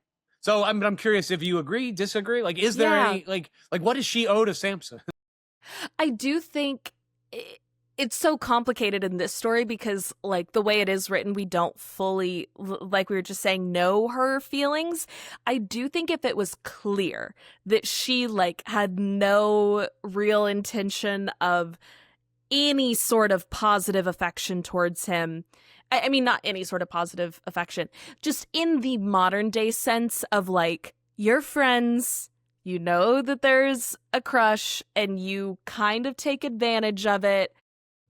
So I'm curious if you agree, disagree. Like, is there Yeah. any like what does she owe to Samson? I do think it's so complicated in this story because, like, the way it is written, we don't fully, like we were just saying, know her feelings. I do think if it was clear that she, like, had no real intention of any sort of positive affection towards him. I mean, not any sort of positive affection, just in the modern day sense of like, you're friends, you know that there's a crush, and you kind of take advantage of it.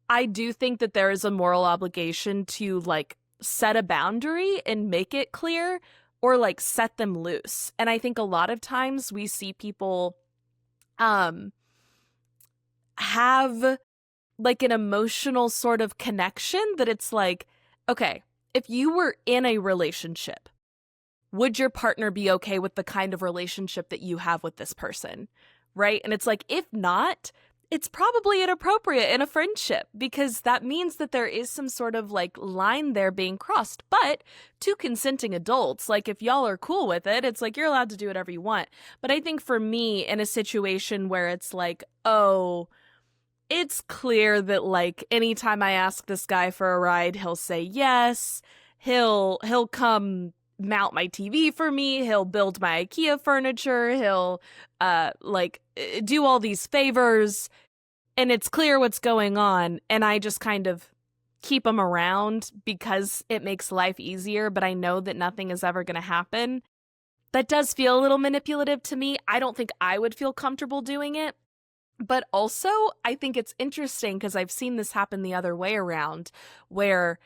I do think that there is a moral obligation to like set a boundary and make it clear or like set them loose. And I think a lot of times we see people have like an emotional sort of connection that it's like, okay, if you were in a relationship, would your partner be okay with the kind of relationship that you have with this person? Right? And it's like, if not, it's probably inappropriate in a friendship because that means that there is some sort of like line there being crossed. But two consenting adults, like if y'all are cool with it, it's like you're allowed to do whatever you want. But I think for me, in a situation where it's like, oh, it's clear that like anytime I ask this guy for a ride, he'll say yes. He'll come mount my TV for me. He'll build my IKEA furniture. He'll do all these favors, and it's clear what's going on. And I just kind of keep him around because it makes life easier, but I know that nothing is ever going to happen. That does feel a little manipulative to me. I don't think I would feel comfortable doing it. But also, I think it's interesting because I've seen this happen the other way around, where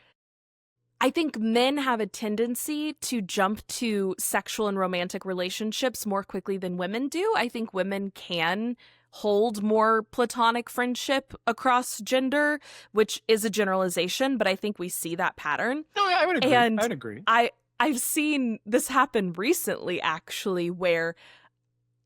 I think men have a tendency to jump to sexual and romantic relationships more quickly than women do. I think women can hold more platonic friendship across gender, which is a generalization, but I think we see that pattern. No, I would agree. And I would agree. I've seen this happen recently, actually, where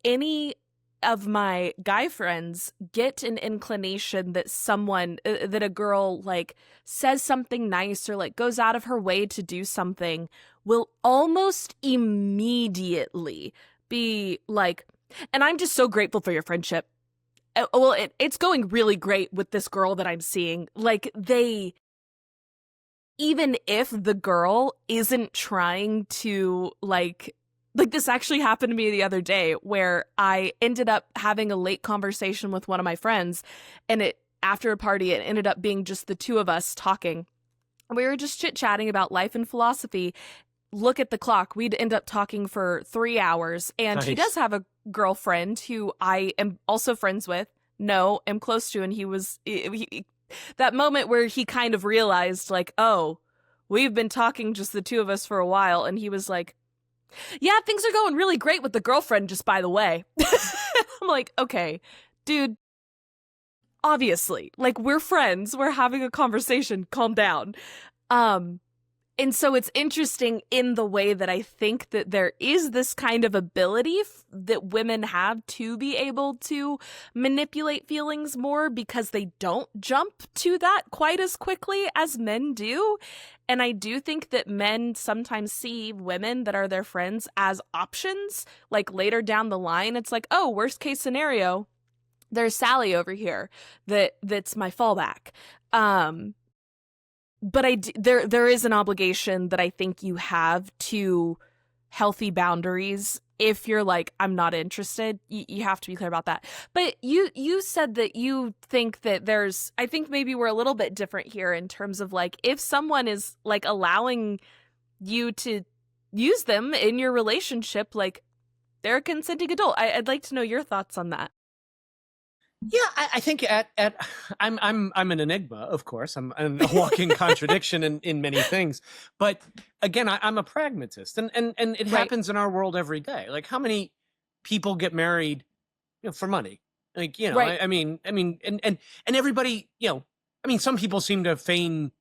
any of my guy friends get an inclination that someone, that a girl like says something nice or like goes out of her way to do something, will almost immediately be like, and I'm just so grateful for your friendship. Well, it's going really great with this girl that I'm seeing. Like even if the girl isn't trying to like this actually happened to me the other day where I ended up having a late conversation with one of my friends, and after a party, it ended up being just the two of us talking. We were just chit-chatting about life and philosophy. Look at the clock. We'd end up talking for 3 hours, and Nice. He does have a girlfriend who I am also friends with, am close to, and that moment where he kind of realized, like, oh, we've been talking just the two of us for a while, and he was like, yeah, things are going really great with the girlfriend, just by the way. I'm like, okay, dude, obviously, like, we're friends, we're having a conversation, calm down. And so it's interesting in the way that I think that there is this kind of ability that women have to be able to manipulate feelings more because they don't jump to that quite as quickly as men do. And I do think that men sometimes see women that are their friends as options. Like later down the line, it's like, oh, worst case scenario, there's Sally over here that's my fallback. But there is an obligation that I think you have to healthy boundaries. If you're like, I'm not interested, you have to be clear about that. But you said that you think that I think maybe we're a little bit different here in terms of like, if someone is like allowing you to use them in your relationship, like they're a consenting adult. I'd like to know your thoughts on that. Yeah, I think I'm an enigma, of course. I'm a walking contradiction in many things. But again, I'm a pragmatist, and it happens in our world every day. Like, how many people get married, for money? Like, Right. I mean, and everybody, I mean, some people seem to feign,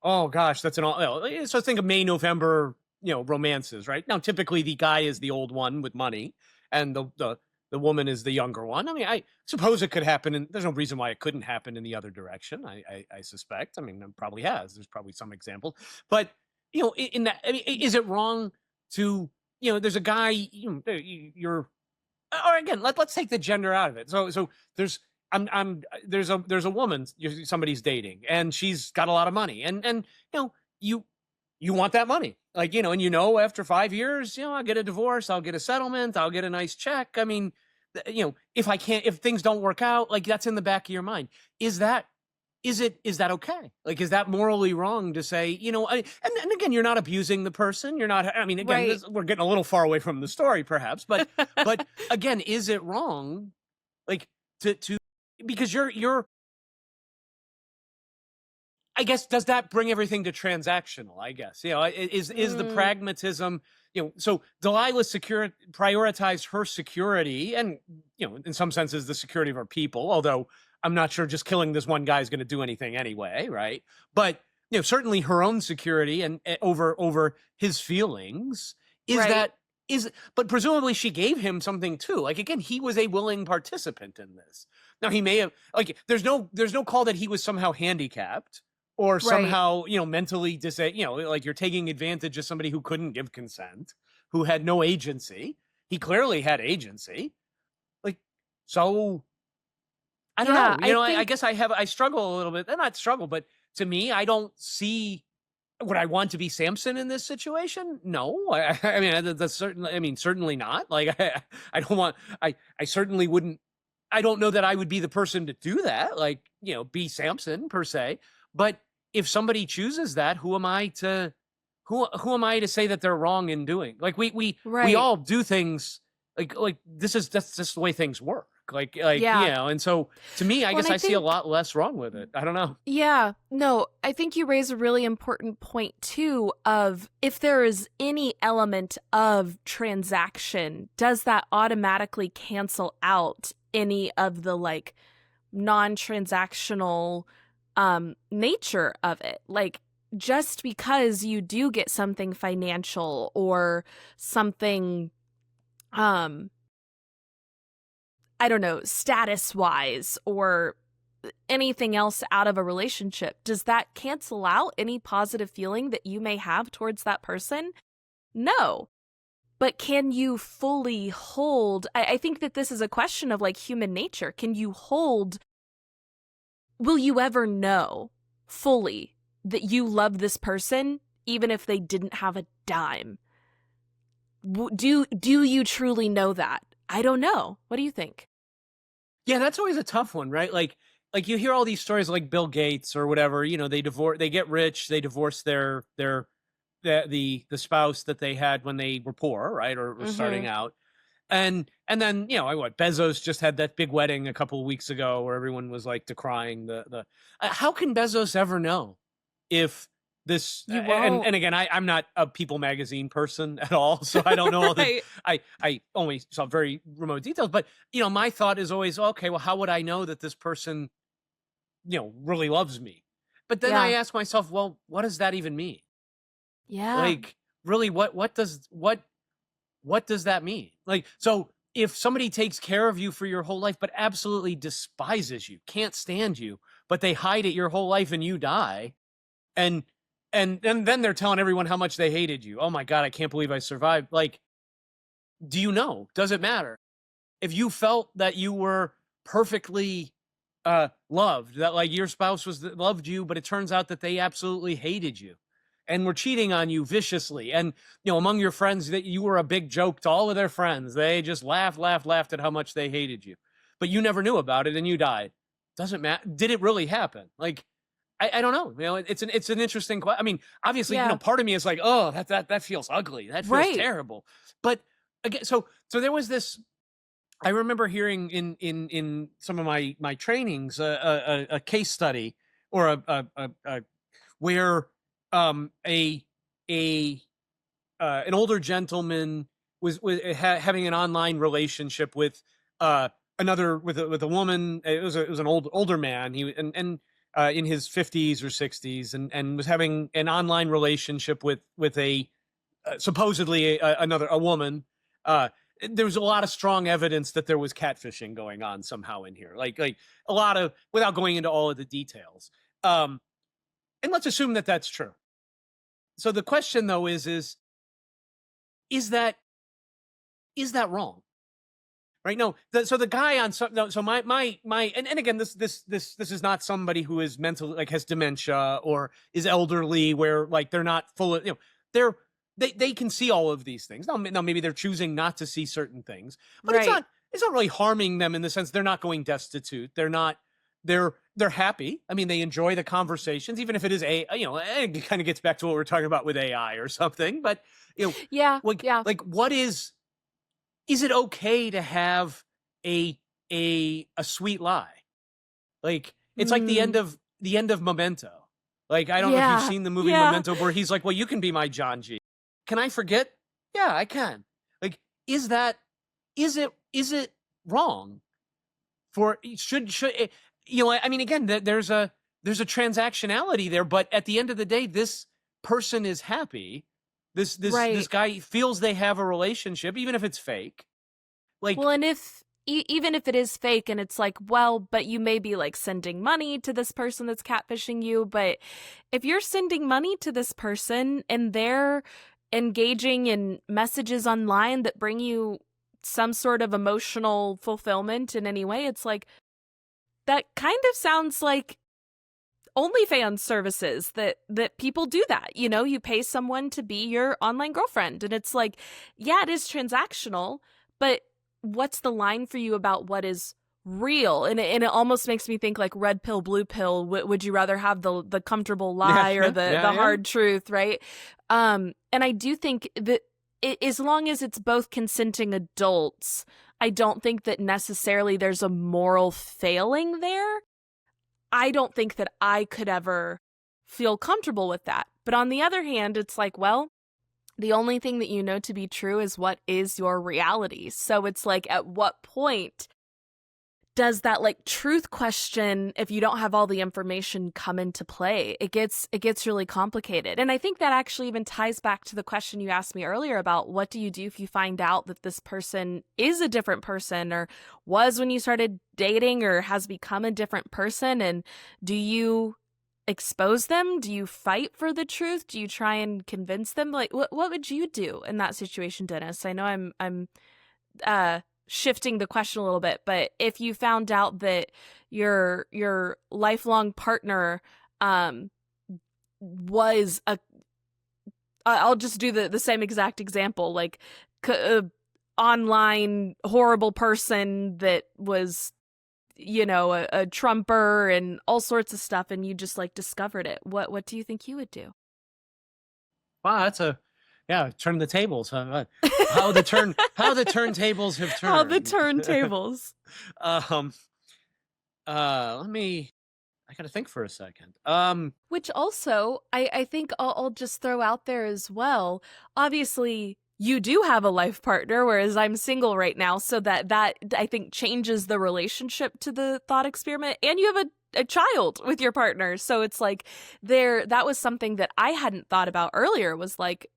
oh gosh, that's an all. So think of May, November, romances, right? Now, typically the guy is the old one with money, and the woman is the younger one. I mean, I suppose it could happen, and there's no reason why it couldn't happen in the other direction. I suspect. I mean, it probably has. There's probably some example, but in that, I mean, is it wrong to there's a guy, you're, or again, let's take the gender out of it. So there's, there's a woman somebody's dating, and she's got a lot of money, and you you want that money, like, and after 5 years, I'll get a divorce, I'll get a settlement, I'll get a nice check. I mean, if things don't work out, like, that's in the back of your mind. Is that okay? Like, is that morally wrong to say, and again, you're not abusing the person. You're not, I mean, again, Right. we're getting a little far away from the story perhaps, but again, is it wrong? Like, to because I guess, does that bring everything to transactional? I guess, is the pragmatism, so Delilah prioritized her security, and, in some senses, the security of her people, although I'm not sure just killing this one guy is going to do anything anyway, right? But, certainly her own security and over his feelings Right. but presumably she gave him something too. Like, again, he was a willing participant in this. Now, he may have, like, there's no call that he was somehow handicapped or Right. somehow, mentally like, you're taking advantage of somebody who couldn't give consent, who had no agency. He clearly had agency. Like, so I don't Yeah, know. I I think guess I struggle a little bit. Not struggle, but to me, I don't see, would I want to be Samson in this situation? No, I mean, that's certainly, certainly not. Like, I don't want, I certainly wouldn't, I don't know that I would be the person to do that. Like, be Samson per se. But if somebody chooses that, who am I to, who am I to say that they're wrong in doing? Like, we right. all do things like that's just the way things work. Yeah. And so to me, I Well, guess and I I see a think lot less wrong with it. I don't know. yeah, no, I think you raise a really important point too of if there is any element of transaction, does that automatically cancel out any of the like non-transactional nature of it? Like, just because you do get something financial or something I don't know, status wise or anything else out of a relationship, does that cancel out any positive feeling that you may have towards that person? No. But can you fully hold? I think that this is a question of like human nature. Can you hold? Will you ever know fully that you love this person, even if they didn't have a dime? Do you truly know that? I don't know. What do you think? Yeah, that's always a tough one, right? Like you hear all these stories like Bill Gates or whatever, they get rich, they divorce the spouse that they had when they were poor, right? Or were starting Mm-hmm. out. And then, Bezos just had that big wedding a couple of weeks ago where everyone was like decrying the how can Bezos ever know if this You won't. and again, I'm not a People magazine person at all, so I don't know all the Right. I only saw very remote details, but my thought is always, okay, well, how would I know that this person really loves me? But then I Yeah. ask myself, well, what does that even mean? Yeah. Like, really, what does that mean? Like, so if somebody takes care of you for your whole life but absolutely despises you, can't stand you, but they hide it your whole life and you die, and and then they're telling everyone how much they hated you. Oh my god, I can't believe I survived. Like, do you know? Does it matter? If you felt that you were perfectly loved, that like your spouse loved you, but it turns out that they absolutely hated you and were cheating on you viciously, and among your friends, that you were a big joke to all of their friends, they just laughed at how much they hated you, but you never knew about it and you died. Doesn't matter. Did it really happen? Like, I don't know. It's an interesting question. I mean, obviously, Yeah. part of me is like, oh, that feels ugly. That feels Right. terrible. But again, so there was this. I remember hearing in some of my trainings a case study or a where a an older gentleman was having an online relationship with another with a woman. It was an older man. He and in his 50s or 60s, and was having an online relationship with a supposedly a woman. There was a lot of strong evidence that there was catfishing going on somehow in here, like a lot of, without going into all of the details. And let's assume that that's true. So the question though is that is that wrong? Right? No. So the guy on some, no, so my and again, this is not somebody who is mentally, like, has dementia or is elderly, where like they're not full of, they can see all of these things. Now maybe they're choosing not to see certain things, but it's not really harming them in the sense they're not going destitute. They're happy. I mean, they enjoy the conversations, even if it is it kind of gets back to what we're talking about with AI or something. But like what is it okay to have a sweet lie? Like, it's like the end of Memento. Like, I don't know if you've seen the movie Memento, where he's like, well, you can be my John G. Can I forget? Yeah, I can. Like, is it wrong? Should it, I mean, again, there's a transactionality there, but at the end of the day, this person is happy. This guy feels they have a relationship, even if it's fake. Like, well, and even if it is fake, and it's like, well, but you may be like sending money to this person that's catfishing you, but if you're sending money to this person and they're engaging in messages online that bring you some sort of emotional fulfillment in any way, it's like, that kind of sounds like OnlyFans services that people do that. You pay someone to be your online girlfriend, and it's like, yeah, it is transactional, but what's the line for you about what is real? And it almost makes me think like red pill, blue pill. Would you rather have the comfortable lie or the hard truth, right? And I do think that as long as it's both consenting adults, I don't think that necessarily there's a moral failing there. I don't think that I could ever feel comfortable with that. But on the other hand, it's like, well, the only thing that you know to be true is what is your reality. So it's like, at what point does that like truth question, if you don't have all the information, come into play? It gets really complicated. And I think that actually even ties back to the question you asked me earlier about what do you do if you find out that this person is a different person, or was when you started dating, or has become a different person, and do you expose them? Do you fight for the truth? Do you try and convince them? Like, what would you do in that situation, Dennis? I know I'm shifting the question a little bit, but if you found out that your lifelong partner was I'll just do the same exact example, like online horrible person that was a Trumper and all sorts of stuff, and you just like discovered it, what do you think you would do? Wow, that's turn the tables. How the turntables have turned. How the turntables. I gotta think for a second. Which also, I think I'll just throw out there as well. Obviously, you do have a life partner, whereas I'm single right now, so that I think changes the relationship to the thought experiment. And you have a child with your partner, so it's like that was something that I hadn't thought about earlier, was like,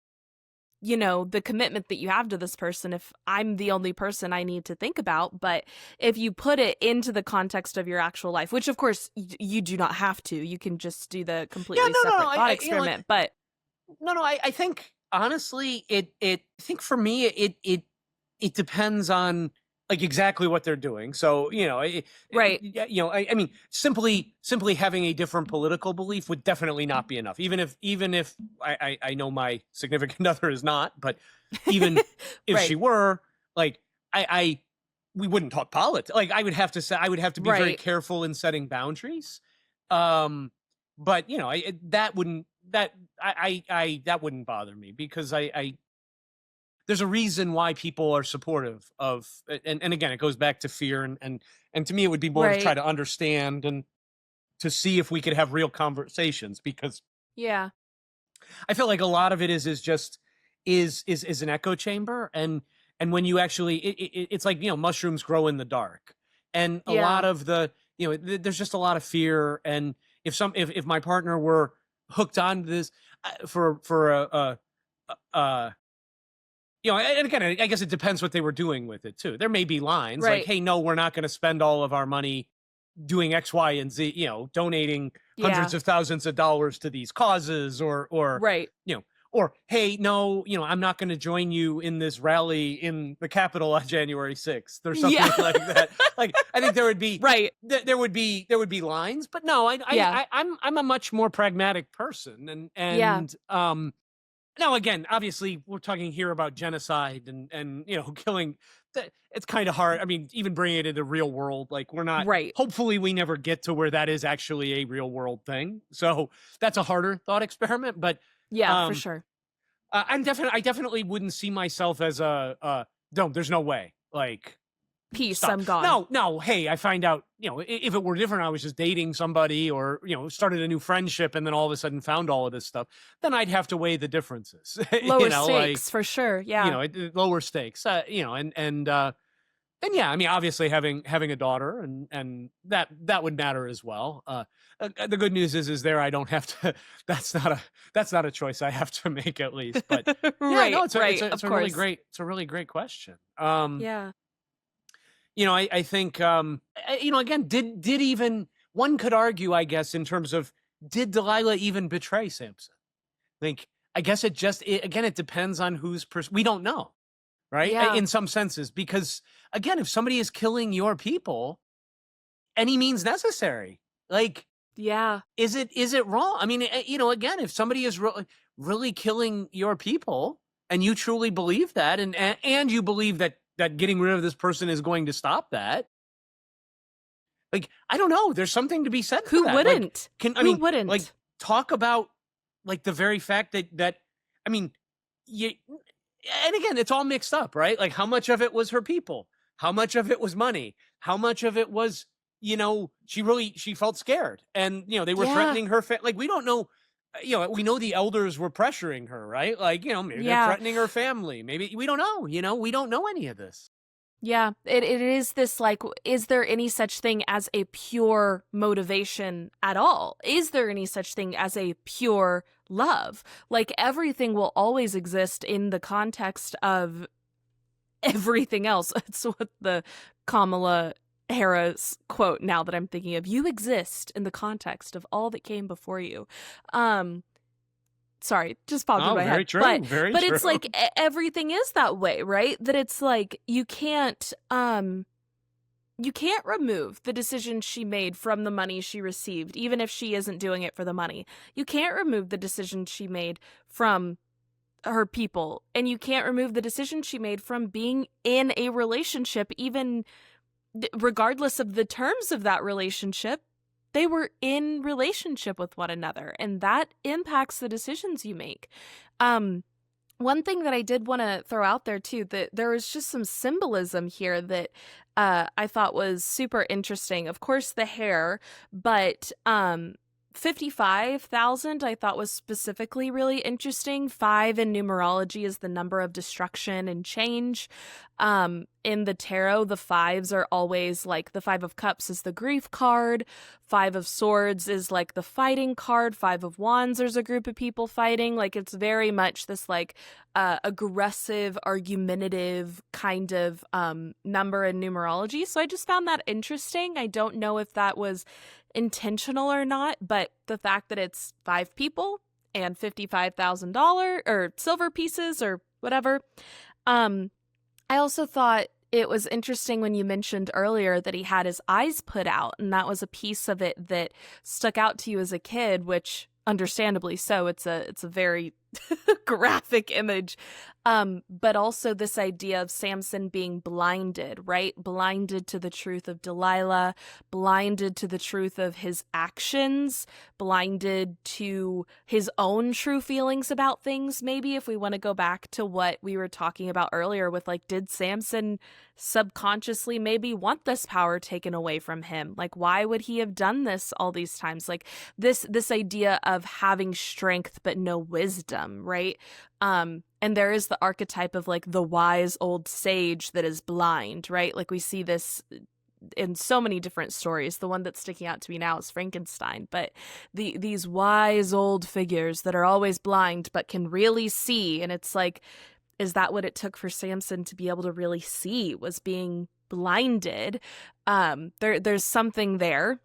the commitment that you have to this person, if I'm the only person I need to think about. But if you put it into the context of your actual life, which of course you do not have to, you can just do the completely separate thought experiment. But I think honestly, I think for me, it depends on like exactly what they're doing. So, right. I mean, simply having a different political belief would definitely not be enough. Even if I know my significant other is not, but even if right. she were, like, we wouldn't talk politics. Like, I would have to be very careful in setting boundaries. But that wouldn't bother me, because there's a reason why people are supportive of, and again, it goes back to fear, and to me, it would be more to try to understand and to see if we could have real conversations, because I feel like a lot of it is just an echo chamber, and when you actually, it's like, mushrooms grow in the dark, and a lot of the, there's just a lot of fear, and if my partner were hooked onto this for and again, I guess it depends what they were doing with it too. There may be lines like, hey, no, we're not going to spend all of our money doing X, Y, and Z, donating hundreds of thousands of dollars to these causes, or or, hey, no, I'm not going to join you in this rally in the Capitol on January 6th or something like that. Like, I think there would be there would be lines, but no, I'm a much more pragmatic person, and now again, obviously, we're talking here about genocide and killing. It's kind of hard. I mean, even bringing it into real world, like we're not. Hopefully, we never get to where that is actually a real world thing. So that's a harder thought experiment, but. Yeah, for sure. I definitely wouldn't see myself as no, there's no way. Like, peace, stop. I'm gone. No. Hey, I find out, if it were different, I was just dating somebody or, started a new friendship and then all of a sudden found all of this stuff, then I'd have to weigh the differences. Lower stakes, for sure. Yeah. Lower stakes, and yeah, I mean, obviously having a daughter and that would matter as well. The good news is there I don't have to. That's not a choice I have to make, at least. But it's a really great question. Yeah. I think again, did even one could argue, I guess, in terms of did Delilah even betray Samson? I guess it depends on whose we don't know. Right? Yeah. In some senses, because again, if somebody is killing your people, any means necessary, is it wrong? I mean, again, if somebody is really killing your people and you truly believe that, and you believe that getting rid of this person is going to stop that, I don't know, there's something to be said for that. Who wouldn't? Who wouldn't? Talk about the very fact that I mean, and again, it's all mixed up, right? Like, how much of it was her people? How much of it was money? How much of it was, she felt scared and, they were threatening her. We don't know, we know the elders were pressuring her, right? Maybe they're threatening her family. Maybe we don't know, we don't know any of this. Yeah, it is this, is there any such thing as a pure motivation at all? Is there any such thing as a pure love? Everything will always exist in the context of everything else. It's what the Kamala Harris quote now that I'm thinking of. You exist in the context of all that came before you. Sorry, just popped in my head. True, but true. It's everything is that way, right? That it's you can't remove the decision she made from the money she received, even if she isn't doing it for the money. You can't remove the decision she made from her people, and you can't remove the decision she made from being in a relationship, even regardless of the terms of that relationship. They were in relationship with one another, and that impacts the decisions you make. One thing that I did want to throw out there too, that there was just some symbolism here that I thought was super interesting. Of course, the hair, but 55,000 I thought was specifically really interesting. 5 in numerology is the number of destruction and change. In the tarot, the 5s are always the 5 of Cups is the grief card. 5 of Swords is the fighting card. 5 of Wands, there's a group of people fighting. It's very much this aggressive, argumentative kind of number in numerology. So I just found that interesting. I don't know if that was intentional or not, but the fact that it's 5 people and $55,000 or silver pieces or whatever. I also thought it was interesting when you mentioned earlier that he had his eyes put out, and that was a piece of it that stuck out to you as a kid, which understandably so. It's a very graphic image. But also this idea of Samson being blinded, right? Blinded to the truth of Delilah, blinded to the truth of his actions, blinded to his own true feelings about things. Maybe if we want to go back to what we were talking about earlier with did Samson subconsciously maybe want this power taken away from him? Why would he have done this all these times? This idea of having strength but no wisdom, right? And there is the archetype of the wise old sage that is blind, right? We see this in so many different stories. The one that's sticking out to me now is Frankenstein, but these wise old figures that are always blind but can really see. And it's is that what it took for Samson to be able to really see, was being blinded? There's something there.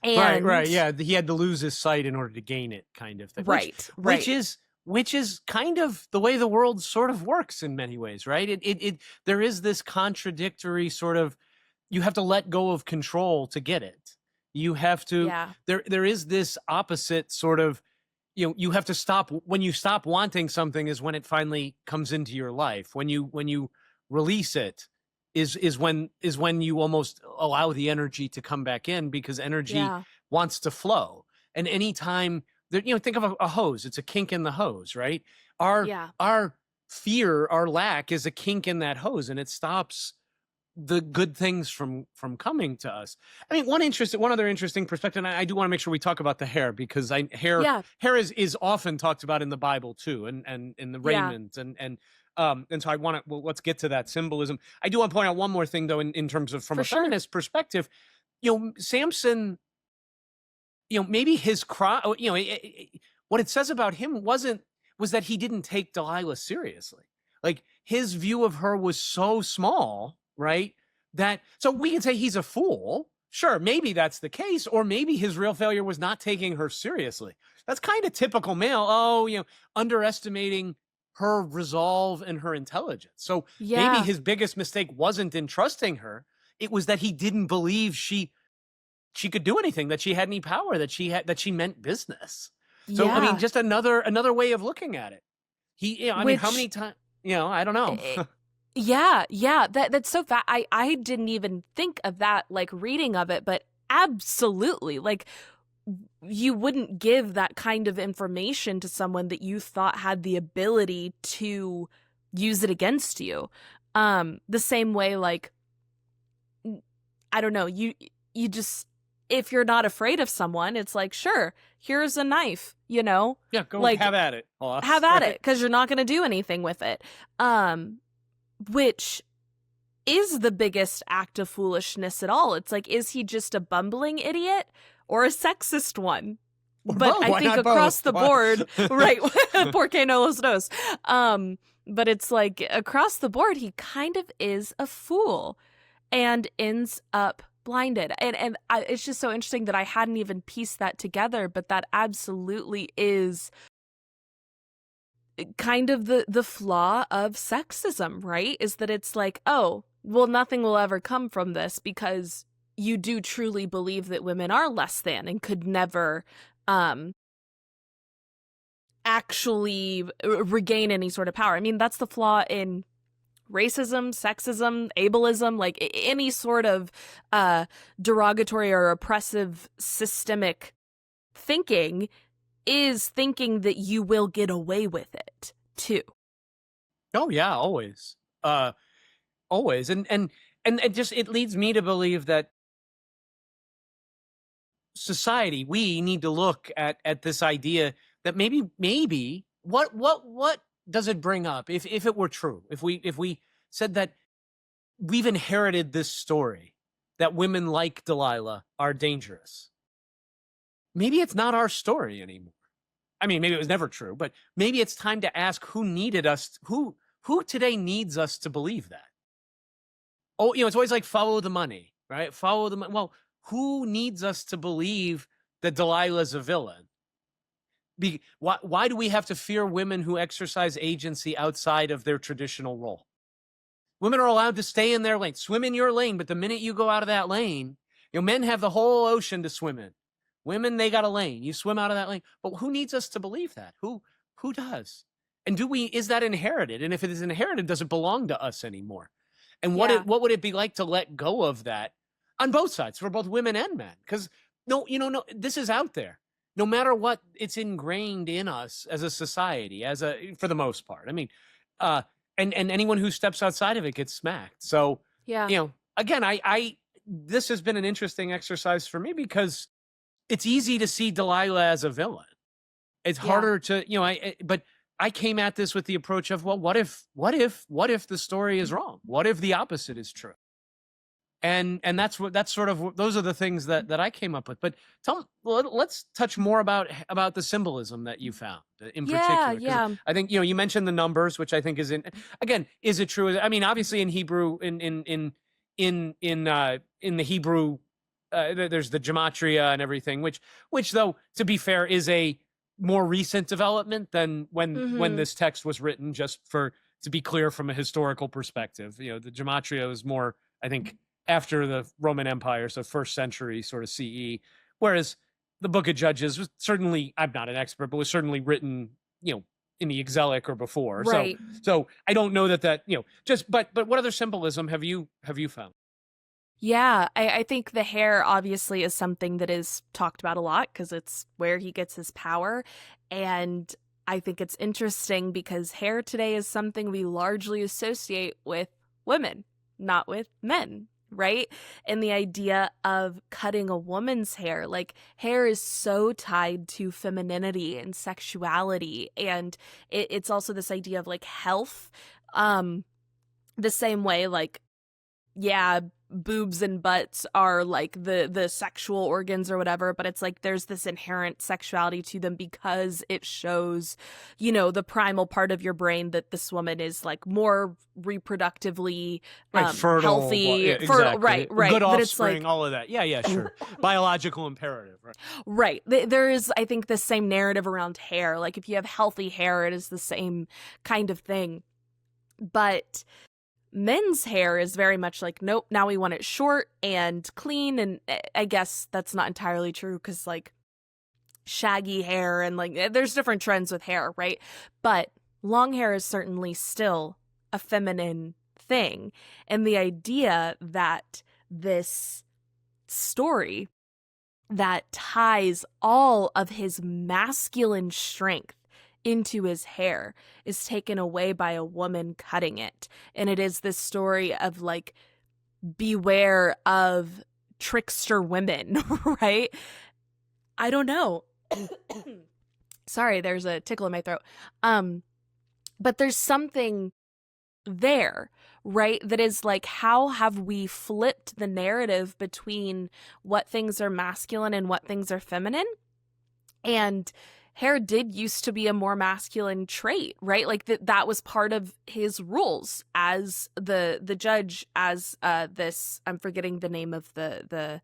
And right. Yeah. He had to lose his sight in order to gain it, kind of thing. Right. which is kind of the way the world sort of works in many ways, right? There is this contradictory sort of, you have to let go of control to get it. You have to, there is this opposite sort of, you have to stop, when you stop wanting something is when it finally comes into your life. When you release it is when you almost allow the energy to come back in, because energy wants to flow. And anytime that, think of a hose, it's a kink in the hose, right? Our fear, our lack is a kink in that hose, and it stops the good things from coming to us. I mean, one other interesting perspective, and I do want to make sure we talk about the hair, because hair is often talked about in the Bible too, and in the raiment, and so I want to, let's get to that symbolism. I do want to point out one more thing though, in terms of, from a feminist perspective, Samson, maybe his cry, what it says about him was that he didn't take Delilah seriously. Like, his view of her was so small, right? So we can say he's a fool. Sure, maybe that's the case, or maybe his real failure was not taking her seriously. That's kind of typical male. Underestimating her resolve and her intelligence. So maybe his biggest mistake wasn't in trusting her. It was that he didn't believe she could do anything, that she had any power, that she meant business. So I mean, just another way of looking at it. I mean, how many times? I don't know. That's so fast. I didn't even think of that, like, reading of it, but absolutely, like, you wouldn't give that kind of information to someone that you thought had the ability to use it against you. The same way, like, I don't know, you just, if you're not afraid of someone, it's like, sure, here's a knife, go, like, have at it. Have at it, because you're not going to do anything with it. Which is the biggest act of foolishness at all. It's like, is he just a bumbling idiot or a sexist one? But I think across the board, right? Porque no los dos. But it's like, across the board, he kind of is a fool and ends up blinded. And it's just so interesting that I hadn't even pieced that together, but that absolutely is kind of the flaw of sexism, right? Is that it's like, oh, well, nothing will ever come from this, because you do truly believe that women are less than and could never actually regain any sort of power. I mean, that's the flaw in racism, sexism, ableism, like any sort of derogatory or oppressive systemic thinking, is thinking that you will get away with it too. Oh yeah, always. Always. And it just, it leads me to believe that society, we need to look at this idea that maybe what does it bring up if it were true? If we said that we've inherited this story that women like Delilah are dangerous. Maybe it's not our story anymore. I mean, maybe it was never true, but maybe it's time to ask who today needs us to believe that. Oh, it's always like, follow the money, right? Follow the money. Well, who needs us to believe that Delilah's a villain? Why do we have to fear women who exercise agency outside of their traditional role? Women are allowed to stay in their lane, swim in your lane, but the minute you go out of that lane, men have the whole ocean to swim in. Women, they got a lane. You swim out of that lane. But who needs us to believe that? Who does? And is that inherited? And if it is inherited, does it belong to us anymore? And what would it be like to let go of that on both sides, for both women and men? Because no, this is out there. No matter what, it's ingrained in us as a society, for the most part. I mean, and anyone who steps outside of it gets smacked. So, again, this has been an interesting exercise for me, because it's easy to see Delilah as a villain. It's harder to, but I came at this with the approach of, well, what if the story is wrong? What if the opposite is true? And that's sort of, those are the things that I came up with. But let's touch more about the symbolism that you found in particular. Yeah. I think, you mentioned the numbers, which I think is is it true? I mean, obviously in Hebrew, in the Hebrew, there's the gematria and everything, which though, to be fair, is a more recent development than when this text was written, just to be clear from a historical perspective. You know, the gematria is more, I think, after the Roman Empire, so 1st century sort of CE, whereas the Book of Judges was certainly, I'm not an expert, but was certainly written, you know, in the exilic or before. Right. So I don't know that, you know, just, but what other symbolism have you found? Yeah, I think the hair obviously is something that is talked about a lot because it's where he gets his power. And I think it's interesting because hair today is something we largely associate with women, not with men, right? And the idea of cutting a woman's hair, like hair is so tied to femininity and sexuality. And it's also this idea of like health, the same way, like, yeah, boobs and butts are like the sexual organs or whatever, but it's like there's this inherent sexuality to them because it shows, you know, the primal part of your brain that this woman is like more reproductively fertile, healthy, yeah, fertile, exactly. right, good that offspring, it's like, all of that. Yeah, sure. Biological imperative, right. There is, I think, the same narrative around hair. Like if you have healthy hair, it is the same kind of thing. But men's hair is very much like, nope, now we want it short and clean. And I guess that's not entirely true because like shaggy hair and like there's different trends with hair, right? But long hair is certainly still a feminine thing. And the idea that this story that ties all of his masculine strength into his hair is taken away by a woman cutting it. And it is this story of like, beware of trickster women, right? I don't know. Sorry, there's a tickle in my throat. But there's something there, right? That is like, how have we flipped the narrative between what things are masculine and what things are feminine? And hair did used to be a more masculine trait, right? Like that was part of his rules as the judge, as this, I'm forgetting the name of the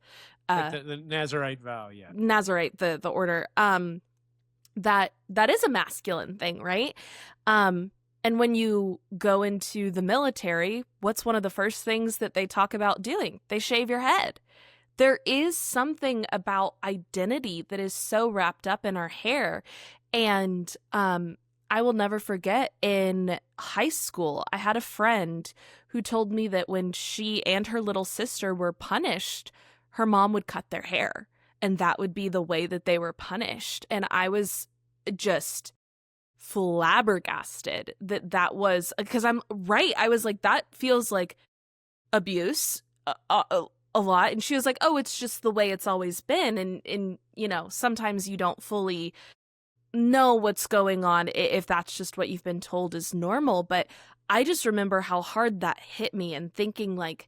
Nazarite vow, yeah. Nazarite, the order. That is a masculine thing, right? And when you go into the military, what's one of the first things that they talk about doing? They shave your head. There is something about identity that is so wrapped up in our hair. And I will never forget, in high school, I had a friend who told me that when she and her little sister were punished, her mom would cut their hair. And that would be the way that they were punished. And I was just flabbergasted that was, because I'm right. I was like, that feels like abuse. A lot. And she was like, oh, it's just the way it's always been. And you know, sometimes you don't fully know what's going on if that's just what you've been told is normal. But I just remember how hard that hit me, and thinking like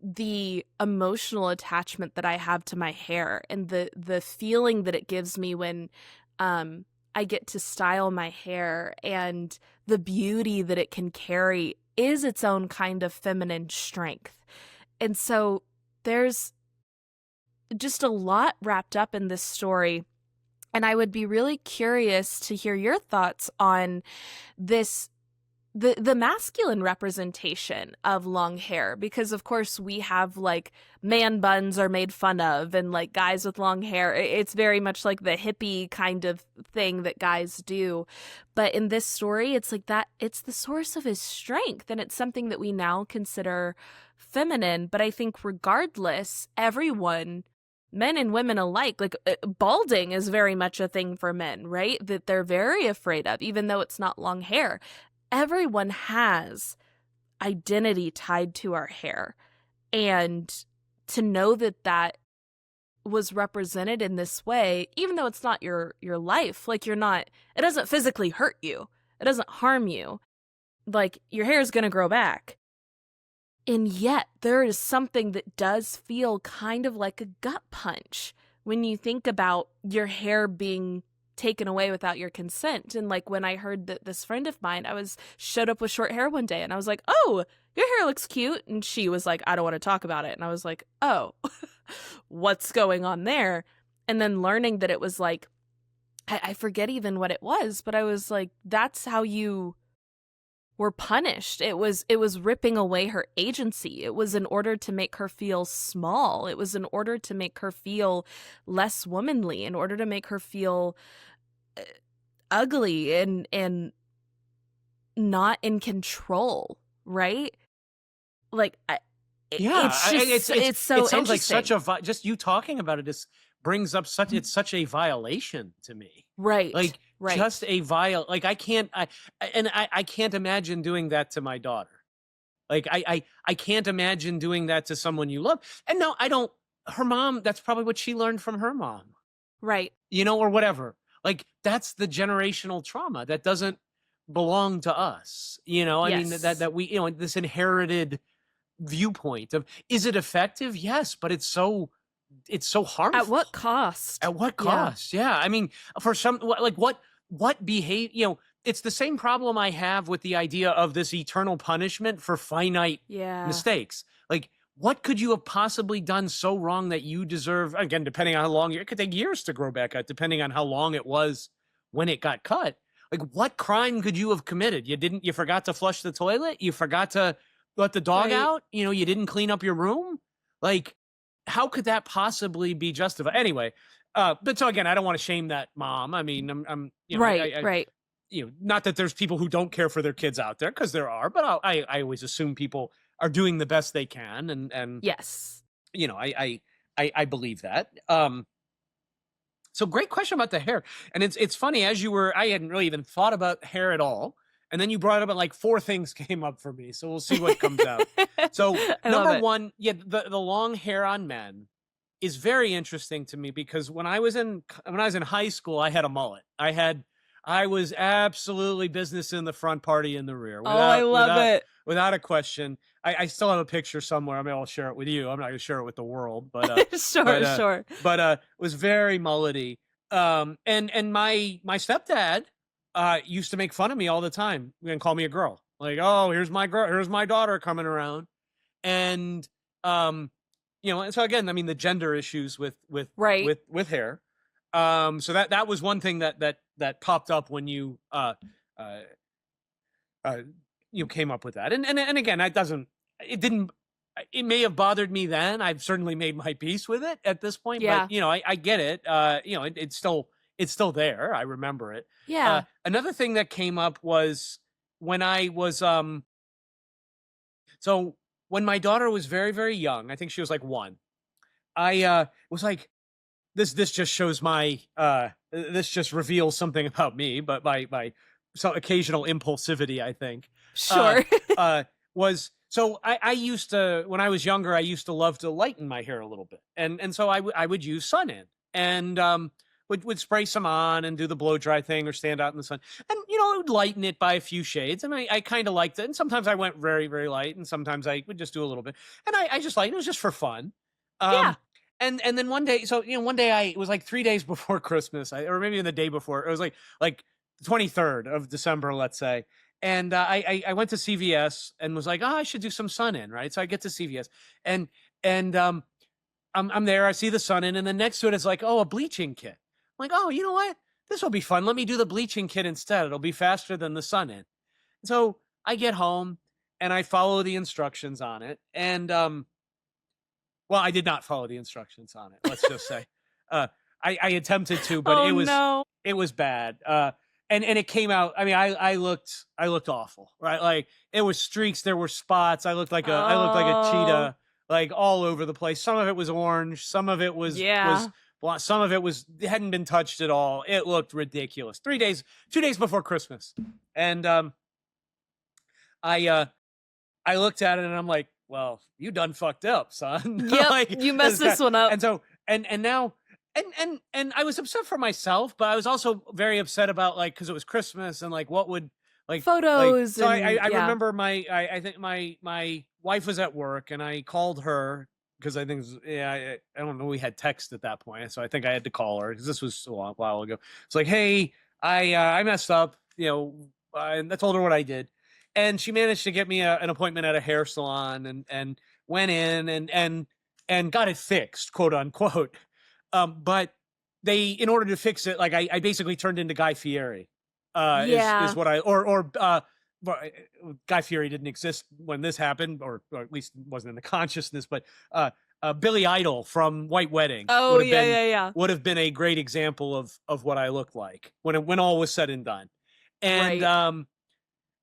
the emotional attachment that I have to my hair and the feeling that it gives me when I get to style my hair, and the beauty that it can carry is its own kind of feminine strength. And so there's just a lot wrapped up in this story, and I would be really curious to hear your thoughts on this, the masculine representation of long hair, because of course we have like man buns are made fun of, and like guys with long hair, it's very much like the hippie kind of thing that guys do. But in this story, it's like that, it's the source of his strength, and it's something that we now consider feminine. But I think regardless, everyone, men and women alike, like balding is very much a thing for men, right? That they're very afraid of, even though it's not long hair. Everyone has identity tied to our hair. And to know that that was represented in this way, even though it's not your life, like you're not, it doesn't physically hurt you. It doesn't harm you. Like your hair is going to grow back. And yet there is something that does feel kind of like a gut punch when you think about your hair being taken away without your consent. And like when I heard that this friend of mine, showed up with short hair one day, and I was like, oh, your hair looks cute. And she was like, I don't want to talk about it. And I was like, oh, what's going on there? And then learning that it was like I forget even what it was, but I was like, that's how you were punished. It was ripping away her agency. It was in order to make her feel small. It was in order to make her feel less womanly, in order to make her feel ugly and not in control, right? Like it's just it's so it sounds like interesting. such a just you talking about it brings up such a violation to me. Right. Like right. just a like I can't imagine doing that to my daughter. Like I can't imagine doing that to someone you love. And no, I don't. Her mom, that's probably what she learned from her mom. Right. You know, or whatever. Like that's the generational trauma that doesn't belong to us. You know, I mean that we, you know, this inherited viewpoint of, is it effective? Yes, but it's so harmful. At what cost? At what cost? Yeah. I mean, for some, like what behave, you know, it's the same problem I have with the idea of this eternal punishment for finite mistakes. Like, what could you have possibly done so wrong that you deserve, again, depending on how long, it could take years to grow back out, depending on how long it was when it got cut. Like, what crime could you have committed? You forgot to flush the toilet? You forgot to let the dog out? You know, you didn't clean up your room? Like, how could that possibly be justified? Anyway, but so again, I don't want to shame that mom. I mean, I'm you know, right. You know, not that there's people who don't care for their kids out there, because there are, but I always assume people are doing the best they can, and yes, you know, I believe that. So great question about the hair, and it's funny, as you were, I hadn't really even thought about hair at all, and then you brought it up, and like 4 things came up for me, so we'll see what comes out. So number 1, the long hair on men is very interesting to me, because when I was in high school, I had a mullet. I was absolutely business in the front, party in the rear. I love it. Without a question. I still have a picture somewhere. I mean, I'll share it with you. I'm not going to share it with the world, but sure. But it was very mullety. And my stepdad used to make fun of me all the time and call me a girl. Like, oh, here's my daughter coming around, and you know. And so again, I mean, the gender issues with hair. So that was one thing that popped up when you you came up with that. And again, it may have bothered me then. I've certainly made my peace with it at this point, but you know, I get it. You know, it's still there. I remember it. Yeah. Another thing that came up was when I was so when my daughter was very, very young, I think she was like 1, I was like, this just shows my this just reveals something about me, but my so occasional impulsivity, I think. Sure. Was so I used to, when I was younger, I used to love to lighten my hair a little bit, and so I would use Sun-In, and would spray some on and do the blow dry thing, or stand out in the sun, and you know, it would lighten it by a few shades, and I kind of liked it. And sometimes I went very, very light, and sometimes I would just do a little bit, and I just liked it. It was just for fun. And then one day, so, you know, one day it was like 3 days before Christmas, or maybe the day before. It was like the 23rd of December, let's say. And I went to CVS and was like, oh, I should do some Sun-In, right? So I get to CVS, and I'm there. I see the Sun-In, and then next to it is like, oh, a bleaching kit. I'm like, oh, you know what? This will be fun. Let me do the bleaching kit instead. It'll be faster than the Sun-In. So I get home and I follow the instructions on it, and well, I did not follow the instructions on it. Let's just say, I attempted to, but it was bad. And it came out. I mean, I looked awful, right? Like, it was streaks, there were spots. I looked like a cheetah, like all over the place. Some of it was orange, some of it was blonde, some of it hadn't been touched at all. It looked ridiculous. 2 days before Christmas, and I looked at it and I'm like, well, you done fucked up, son. Yep, like, you messed this one up. And so, and now, and I was upset for myself, but I was also very upset about, like, because it was Christmas, and like, what would, like, photos. So I remember I think my wife was at work, and I called her, because I think I don't know, we had text at that point, so I think I had to call her, because this was a while ago. It's like, hey, I messed up, you know, and I told her what I did. And she managed to get me an appointment at a hair salon, and went in and got it fixed, quote unquote. But in order to fix it, like I basically turned into Guy Fieri. Is what Guy Fieri didn't exist when this happened, or at least wasn't in the consciousness, but Billy Idol from White Wedding would have been a great example of what I looked like when all was said and done. And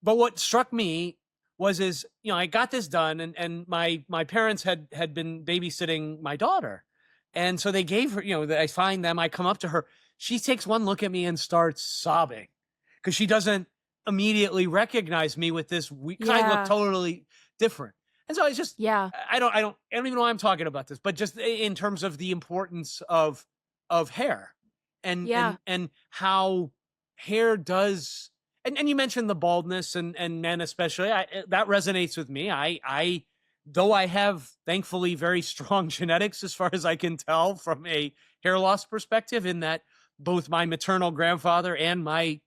but what struck me is I got this done, and my parents had been babysitting my daughter, and so they gave her, I find them, I come up to her, she takes one look at me and starts sobbing because she doesn't immediately recognize me with this because I look totally different. And so it's just, I don't even know why I'm talking about this, but just in terms of the importance of hair and how hair does, and you mentioned the baldness and men especially, that resonates with me. Though I have thankfully very strong genetics as far as I can tell from a hair loss perspective, in that both my maternal grandfather and my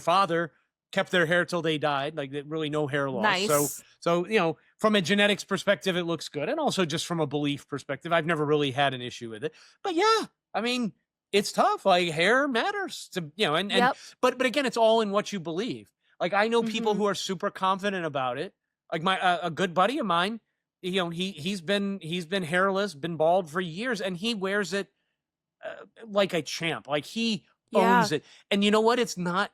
father kept their hair till they died, like really no hair loss. Nice. So from a genetics perspective, it looks good. And also just from a belief perspective, I've never really had an issue with it. But yeah, I mean, it's tough. Like hair matters to, but again, it's all in what you believe. Like I know people who are super confident about it. Like a good buddy of mine, he's been hairless, been bald for years, and he wears it like a champ. Like he owns it. And you know what? It's not.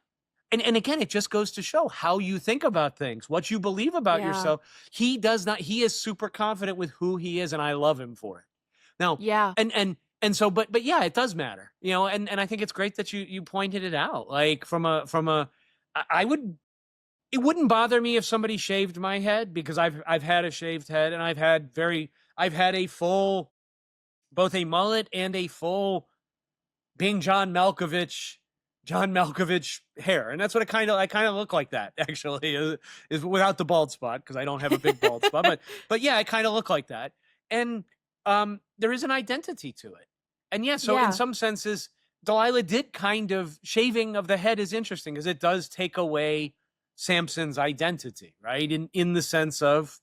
And again, it just goes to show how you think about things, what you believe about yourself. He does not. He is super confident with who he is, and I love him for it. Now, and so, but yeah, it does matter, and I think it's great that you pointed it out. Like it wouldn't bother me if somebody shaved my head, because I've had a shaved head, and I've had a full, both a mullet and a full, being John Malkovich hair. And that's what I kind of look like that, actually, is without the bald spot, because I don't have a big bald spot, but yeah, I kind of look like that. And there is an identity to it. And in some senses, Delilah did kind of, shaving of the head is interesting because it does take away Samson's identity, right? In the sense of,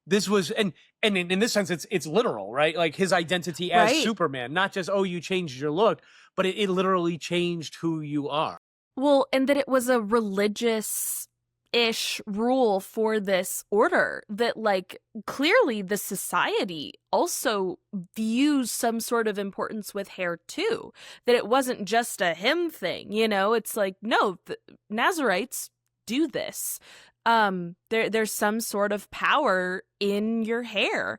this was, and in this sense, it's literal, right? Like his identity as Superman, not just, you changed your look, but it literally changed who you are. Well, and that it was a religious-ish rule for this order, that like clearly the society also views some sort of importance with hair too, that it wasn't just a him thing, it's like, no, the Nazarites do this. There's some sort of power in your hair.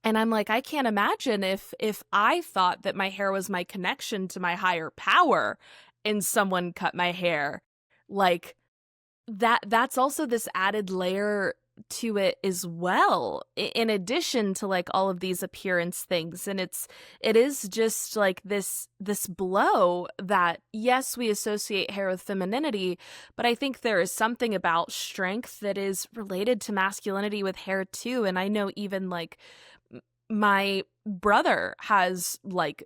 And I'm like, I can't imagine if I thought that my hair was my connection to my higher power and someone cut my hair. Like that's also this added layer to it as well, in addition to like all of these appearance things. And it is just like this blow that, yes, we associate hair with femininity, but I think there is something about strength that is related to masculinity with hair too. And I know even like my brother has like,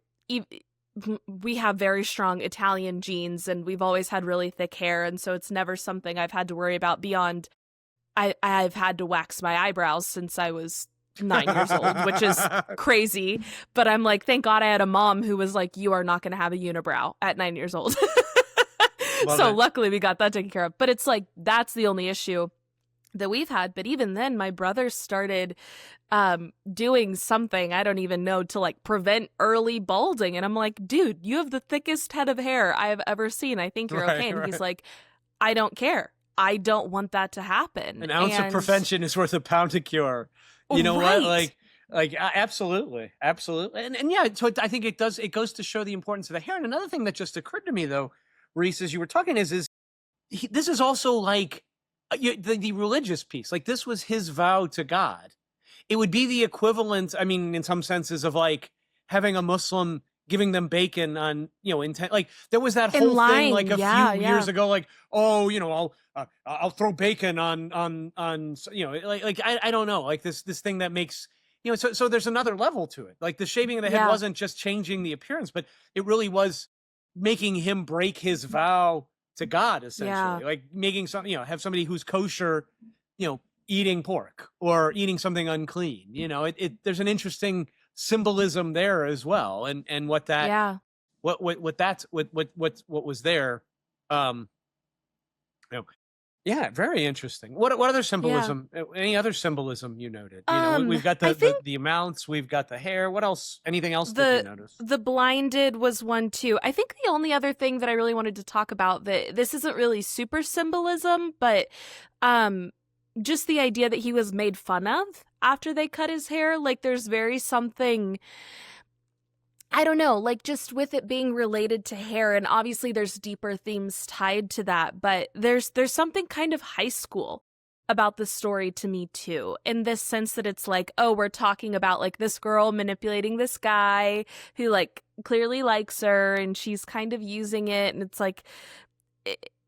we have very strong Italian genes, and we've always had really thick hair, and so it's never something I've had to worry about beyond I've had to wax my eyebrows since I was 9 years old, which is crazy. But I'm like, thank God I had a mom who was like, you are not going to have a unibrow at 9 years old. So luckily we got that taken care of. But it's like, that's the only issue that we've had. But even then, my brother started doing something, I don't even know, to like prevent early balding. And I'm like, dude, you have the thickest head of hair I have ever seen. I think you're okay. And he's like, I don't care. I don't want that to happen. An ounce of prevention is worth a pound of cure. You know what? Like absolutely. And yeah, so I think it goes to show the importance of the hair. And another thing that just occurred to me though, Reese, as you were talking, this is also like the religious piece. Like this was his vow to God. It would be the equivalent, I mean, in some senses, of like having a Muslim giving them bacon on, intent. Like there was that whole thing like a few years ago, like, I'll throw bacon on, I don't know, like this thing that makes, so there's another level to it. Like the shaving of the head wasn't just changing the appearance, but it really was making him break his vow to God, essentially. Like making something, have somebody who's kosher, eating pork or eating something unclean. There's an interesting symbolism there as well, and what that Yeah. what was there. You know, yeah, very interesting. What other Yeah. symbolism? Any other symbolism you noted? You know, we've got I think the amounts, we've got the hair. What else? Anything else that you the noticed? the blinded was one too. I think the only other thing that I really wanted to talk about, that this isn't really super symbolism, but um just the idea that he was made fun of after they cut his hair. Like, there's very something, I don't know, like, just with it being related to hair, and obviously there's deeper themes tied to that, but there's something kind of high school about the story to me too, in this sense that it's like, oh, we're talking about like this girl manipulating this guy who like clearly likes her, and she's kind of using it, and it's like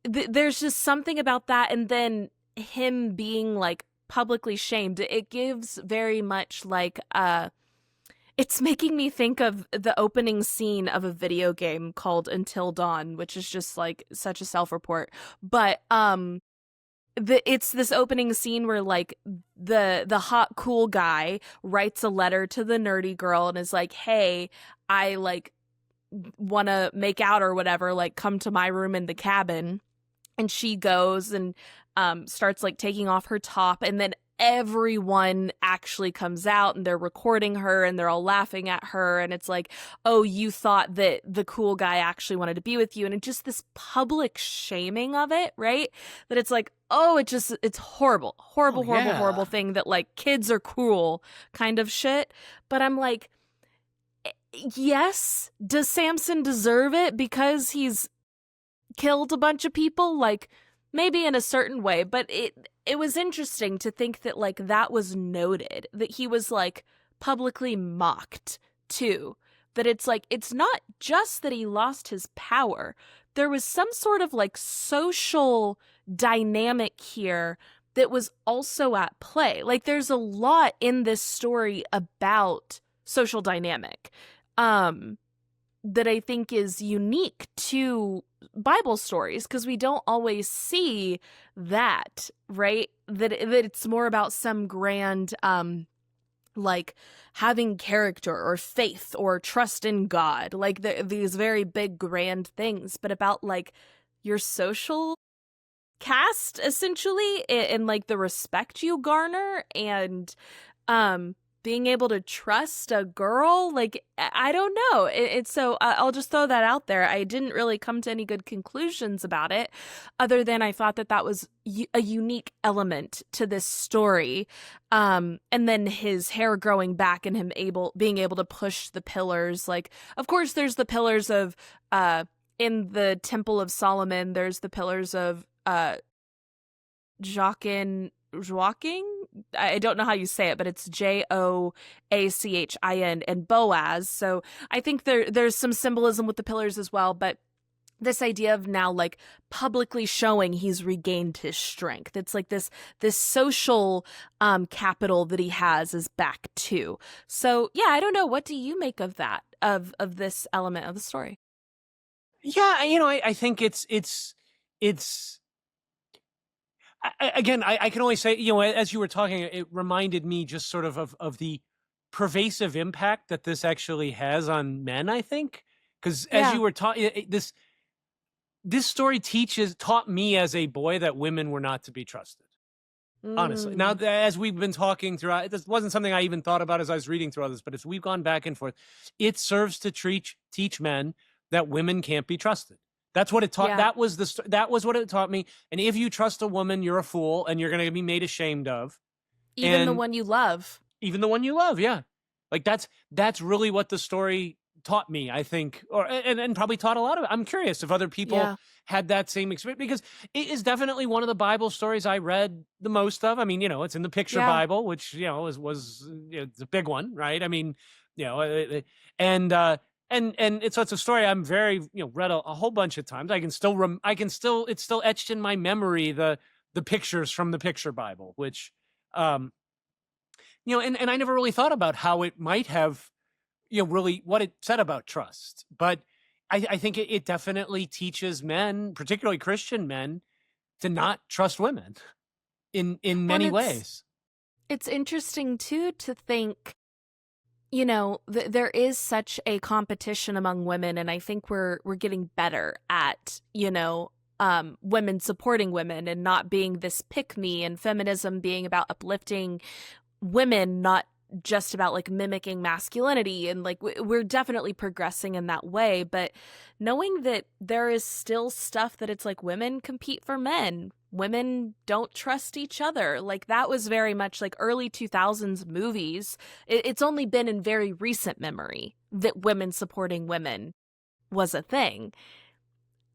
there's just something about that, and then him being like publicly shamed. It gives very much like it's making me think of the opening scene of a video game called Until Dawn, which is just like such a self-report. But it's this opening scene where like the hot cool guy writes a letter to the nerdy girl and is like, "Hey, I like want to make out or whatever, like come to my room in the cabin." And she goes and starts like taking off her top, and then everyone actually comes out and they're recording her and they're all laughing at her, and it's like, oh, you thought that the cool guy actually wanted to be with you, and it's just this public shaming of it, right? That it's like, oh, it's horrible, horrible, horrible, horrible thing that like kids are cruel kind of shit. But I'm like, yes, does Samson deserve it because he's killed a bunch of people? Like, maybe in a certain way, but it was interesting to think that like that was noted, that he was like publicly mocked too, that it's like, it's not just that he lost his power, there was some sort of like social dynamic here that was also at play. Like, there's a lot in this story about social dynamic that I think is unique to Bible stories, because we don't always see that, right? That it's more about some grand like having character or faith or trust in God, like these very big grand things, but about like your social cast essentially, and like the respect you garner, and being able to trust a girl. Like, I don't know. It's so I'll just throw that out there. I didn't really come to any good conclusions about it, other than I thought that was a unique element to this story. And then his hair growing back and him being able to push the pillars. Like, of course, there's the pillars of in the Temple of Solomon. There's the pillars of Joachim. I don't know how you say it, but it's Joachin and Boaz. So I think there's some symbolism with the pillars as well, but this idea of now like publicly showing he's regained his strength. It's like this social capital that he has is back too. So yeah, I don't know. What do you make of that, of this element of the story? Yeah, you know, I think it's again, I can only say, you know, as you were talking, it reminded me just sort of the pervasive impact that this actually has on men, I think. Because as you were talking, this story taught me as a boy that women were not to be trusted. Honestly. Now, as we've been talking throughout, this wasn't something I even thought about as I was reading through all this, but as we've gone back and forth, it serves to teach men that women can't be trusted. That's what it taught. Yeah. That was what it taught me. And if you trust a woman, you're a fool and you're going to be made ashamed of. Even the one you love. Even the one you love, yeah. Like that's really what the story taught me, I think, and probably taught a lot of it. I'm curious if other people had that same experience, because it is definitely one of the Bible stories I read the most of. I mean, you know, it's in the picture Bible, which, you know, was it's a big one, right? I mean, you know, and it's a story I'm very, you know, read a whole bunch of times. I can still it's still etched in my memory, the pictures from the picture Bible, which you know, and I never really thought about how it might have, you know, really what it said about trust. But I think it definitely teaches men, particularly Christian men, to not trust women in many ways. It's interesting too to think you know, there is such a competition among women, and I think we're getting better at, you know, women supporting women and not being this pick-me, and feminism being about uplifting women, not just about like mimicking masculinity. And like we're definitely progressing in that way, but knowing that there is still stuff that it's like women compete for men, women don't trust each other, like that was very much like early 2000s movies. It's only been in very recent memory that women supporting women was a thing.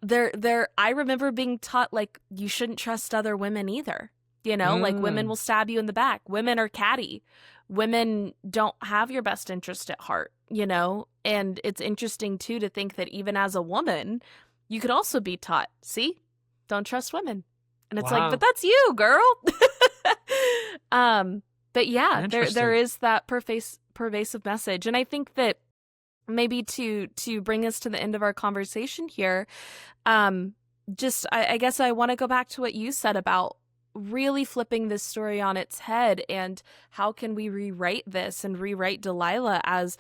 I remember being taught like you shouldn't trust other women either. You know, like women will stab you in the back. Women are catty. Women don't have your best interest at heart, you know? And it's interesting, too, to think that even as a woman, you could also be taught, see, don't trust women. And it's like, but that's you, girl. But yeah, there is that pervasive message. And I think that maybe to bring us to the end of our conversation here, I guess I want to go back to what you said about really flipping this story on its head, and how can we rewrite this and rewrite Delilah as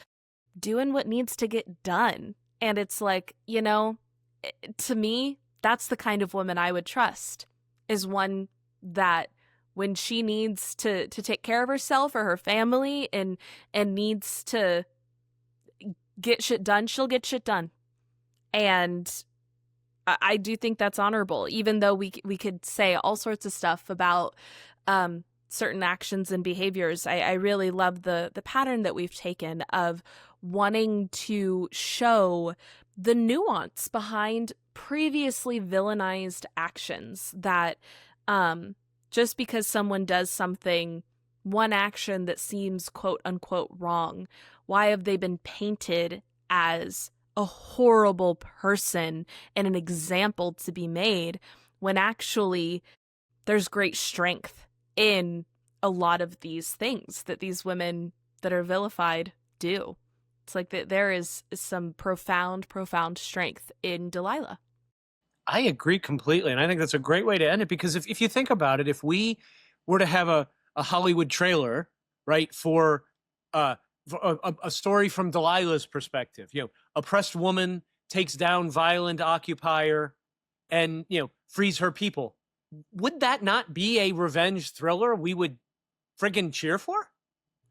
doing what needs to get done. And it's like, you know, to me, that's the kind of woman I would trust, is one that when she needs to take care of herself or her family and needs to get shit done, she'll get shit done. And I do think that's honorable, even though we could say all sorts of stuff about certain actions and behaviors. I really love the pattern that we've taken of wanting to show the nuance behind previously villainized actions, that just because someone does something, one action that seems quote unquote wrong, why have they been painted as a horrible person and an example to be made, when actually there's great strength in a lot of these things that these women that are vilified do. It's like that there is some profound strength in Delilah. I agree completely. And I think that's a great way to end it, because if you think about it, if we were to have a Hollywood trailer, right, for a story from Delilah's perspective, you know, oppressed woman takes down violent occupier and, you know, frees her people, would that not be a revenge thriller we would friggin' cheer for?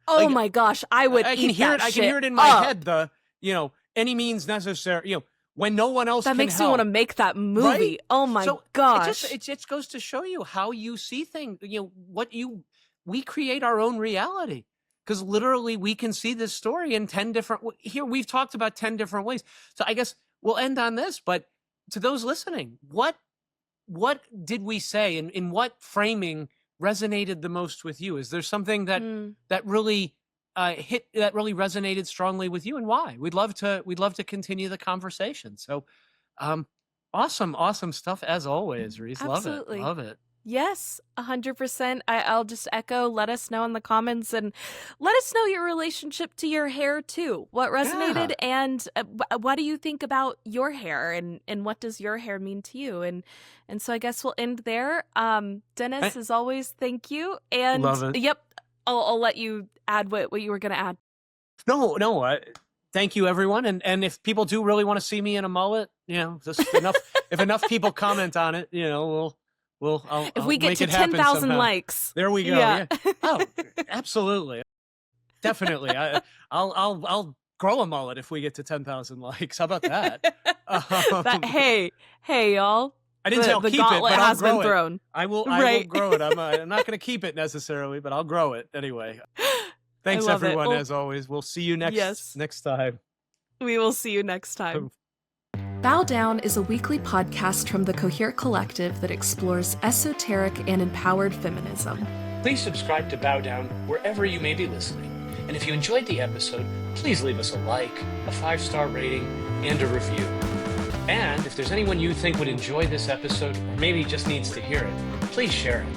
Oh, like, my gosh, I would. I can hear it in my head. The, you know, any means necessary. You know, when no one else that can makes help. me want to make that movie. Right? Oh my gosh! It just goes to show you how you see things. You know, we create our own reality, because literally we can see this story in 10 different. Here we've talked about 10 different ways. So I guess we'll end on this. But to those listening, what did we say, and in what framing resonated the most with you? Is there something that that really that really resonated strongly with you, and why? We'd love to continue the conversation. So awesome stuff as always, Reese. Absolutely. Love it. Yes, 100%. I'll just echo, let us know in the comments, and let us know your relationship to your hair too. What resonated, and what do you think about your hair, and what does your hair mean to you? And so I guess we'll end there. Dennis, as always, thank you. And love it. Yep, I'll let you add what you were going to add. No. Thank you, everyone. And if people do really want to see me in a mullet, you know, just enough. If enough people comment on it, you know, if we get to 10,000 likes, there we go. Yeah. Oh, absolutely, definitely. I'll grow a mullet if we get to 10,000 likes. How about that? Hey, y'all. I didn't say I'll keep it, but I'll grow it. Thrown. I will grow it. I'm not going to keep it necessarily, but I'll grow it anyway. Thanks, everyone. Well, as always, we'll see you next time. We will see you next time. Bow Down is a weekly podcast from the Cohere Collective that explores esoteric and empowered feminism. Please subscribe to Bow Down wherever you may be listening. And if you enjoyed the episode, please leave us a like, a 5-star rating, and a review. And if there's anyone you think would enjoy this episode, or maybe just needs to hear it, please share it.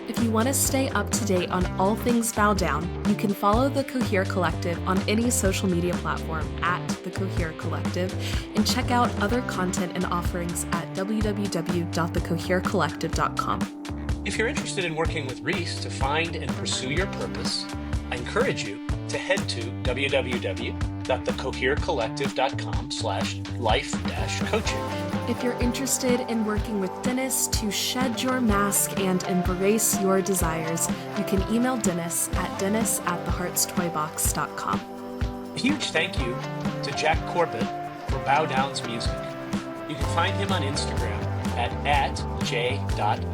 If you want to stay up to date on all things Bow Down, you can follow the Cohere Collective on any social media platform at the Cohere Collective, and check out other content and offerings at www.thecoherecollective.com. If you're interested in working with Reese to find and pursue your purpose, I encourage you to head to www.thecoherecollective.com/life-coaching. If you're interested in working with Dennis to shed your mask and embrace your desires, you can email Dennis at dennis@theheartstoybox.com. A huge thank you to Jack Corbett for Bow Down's music. You can find him on Instagram at j.corbe.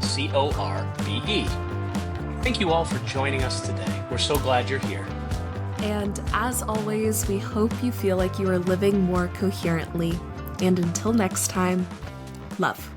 Thank you all for joining us today. We're so glad you're here. And as always, we hope you feel like you are living more coherently. And until next time, love.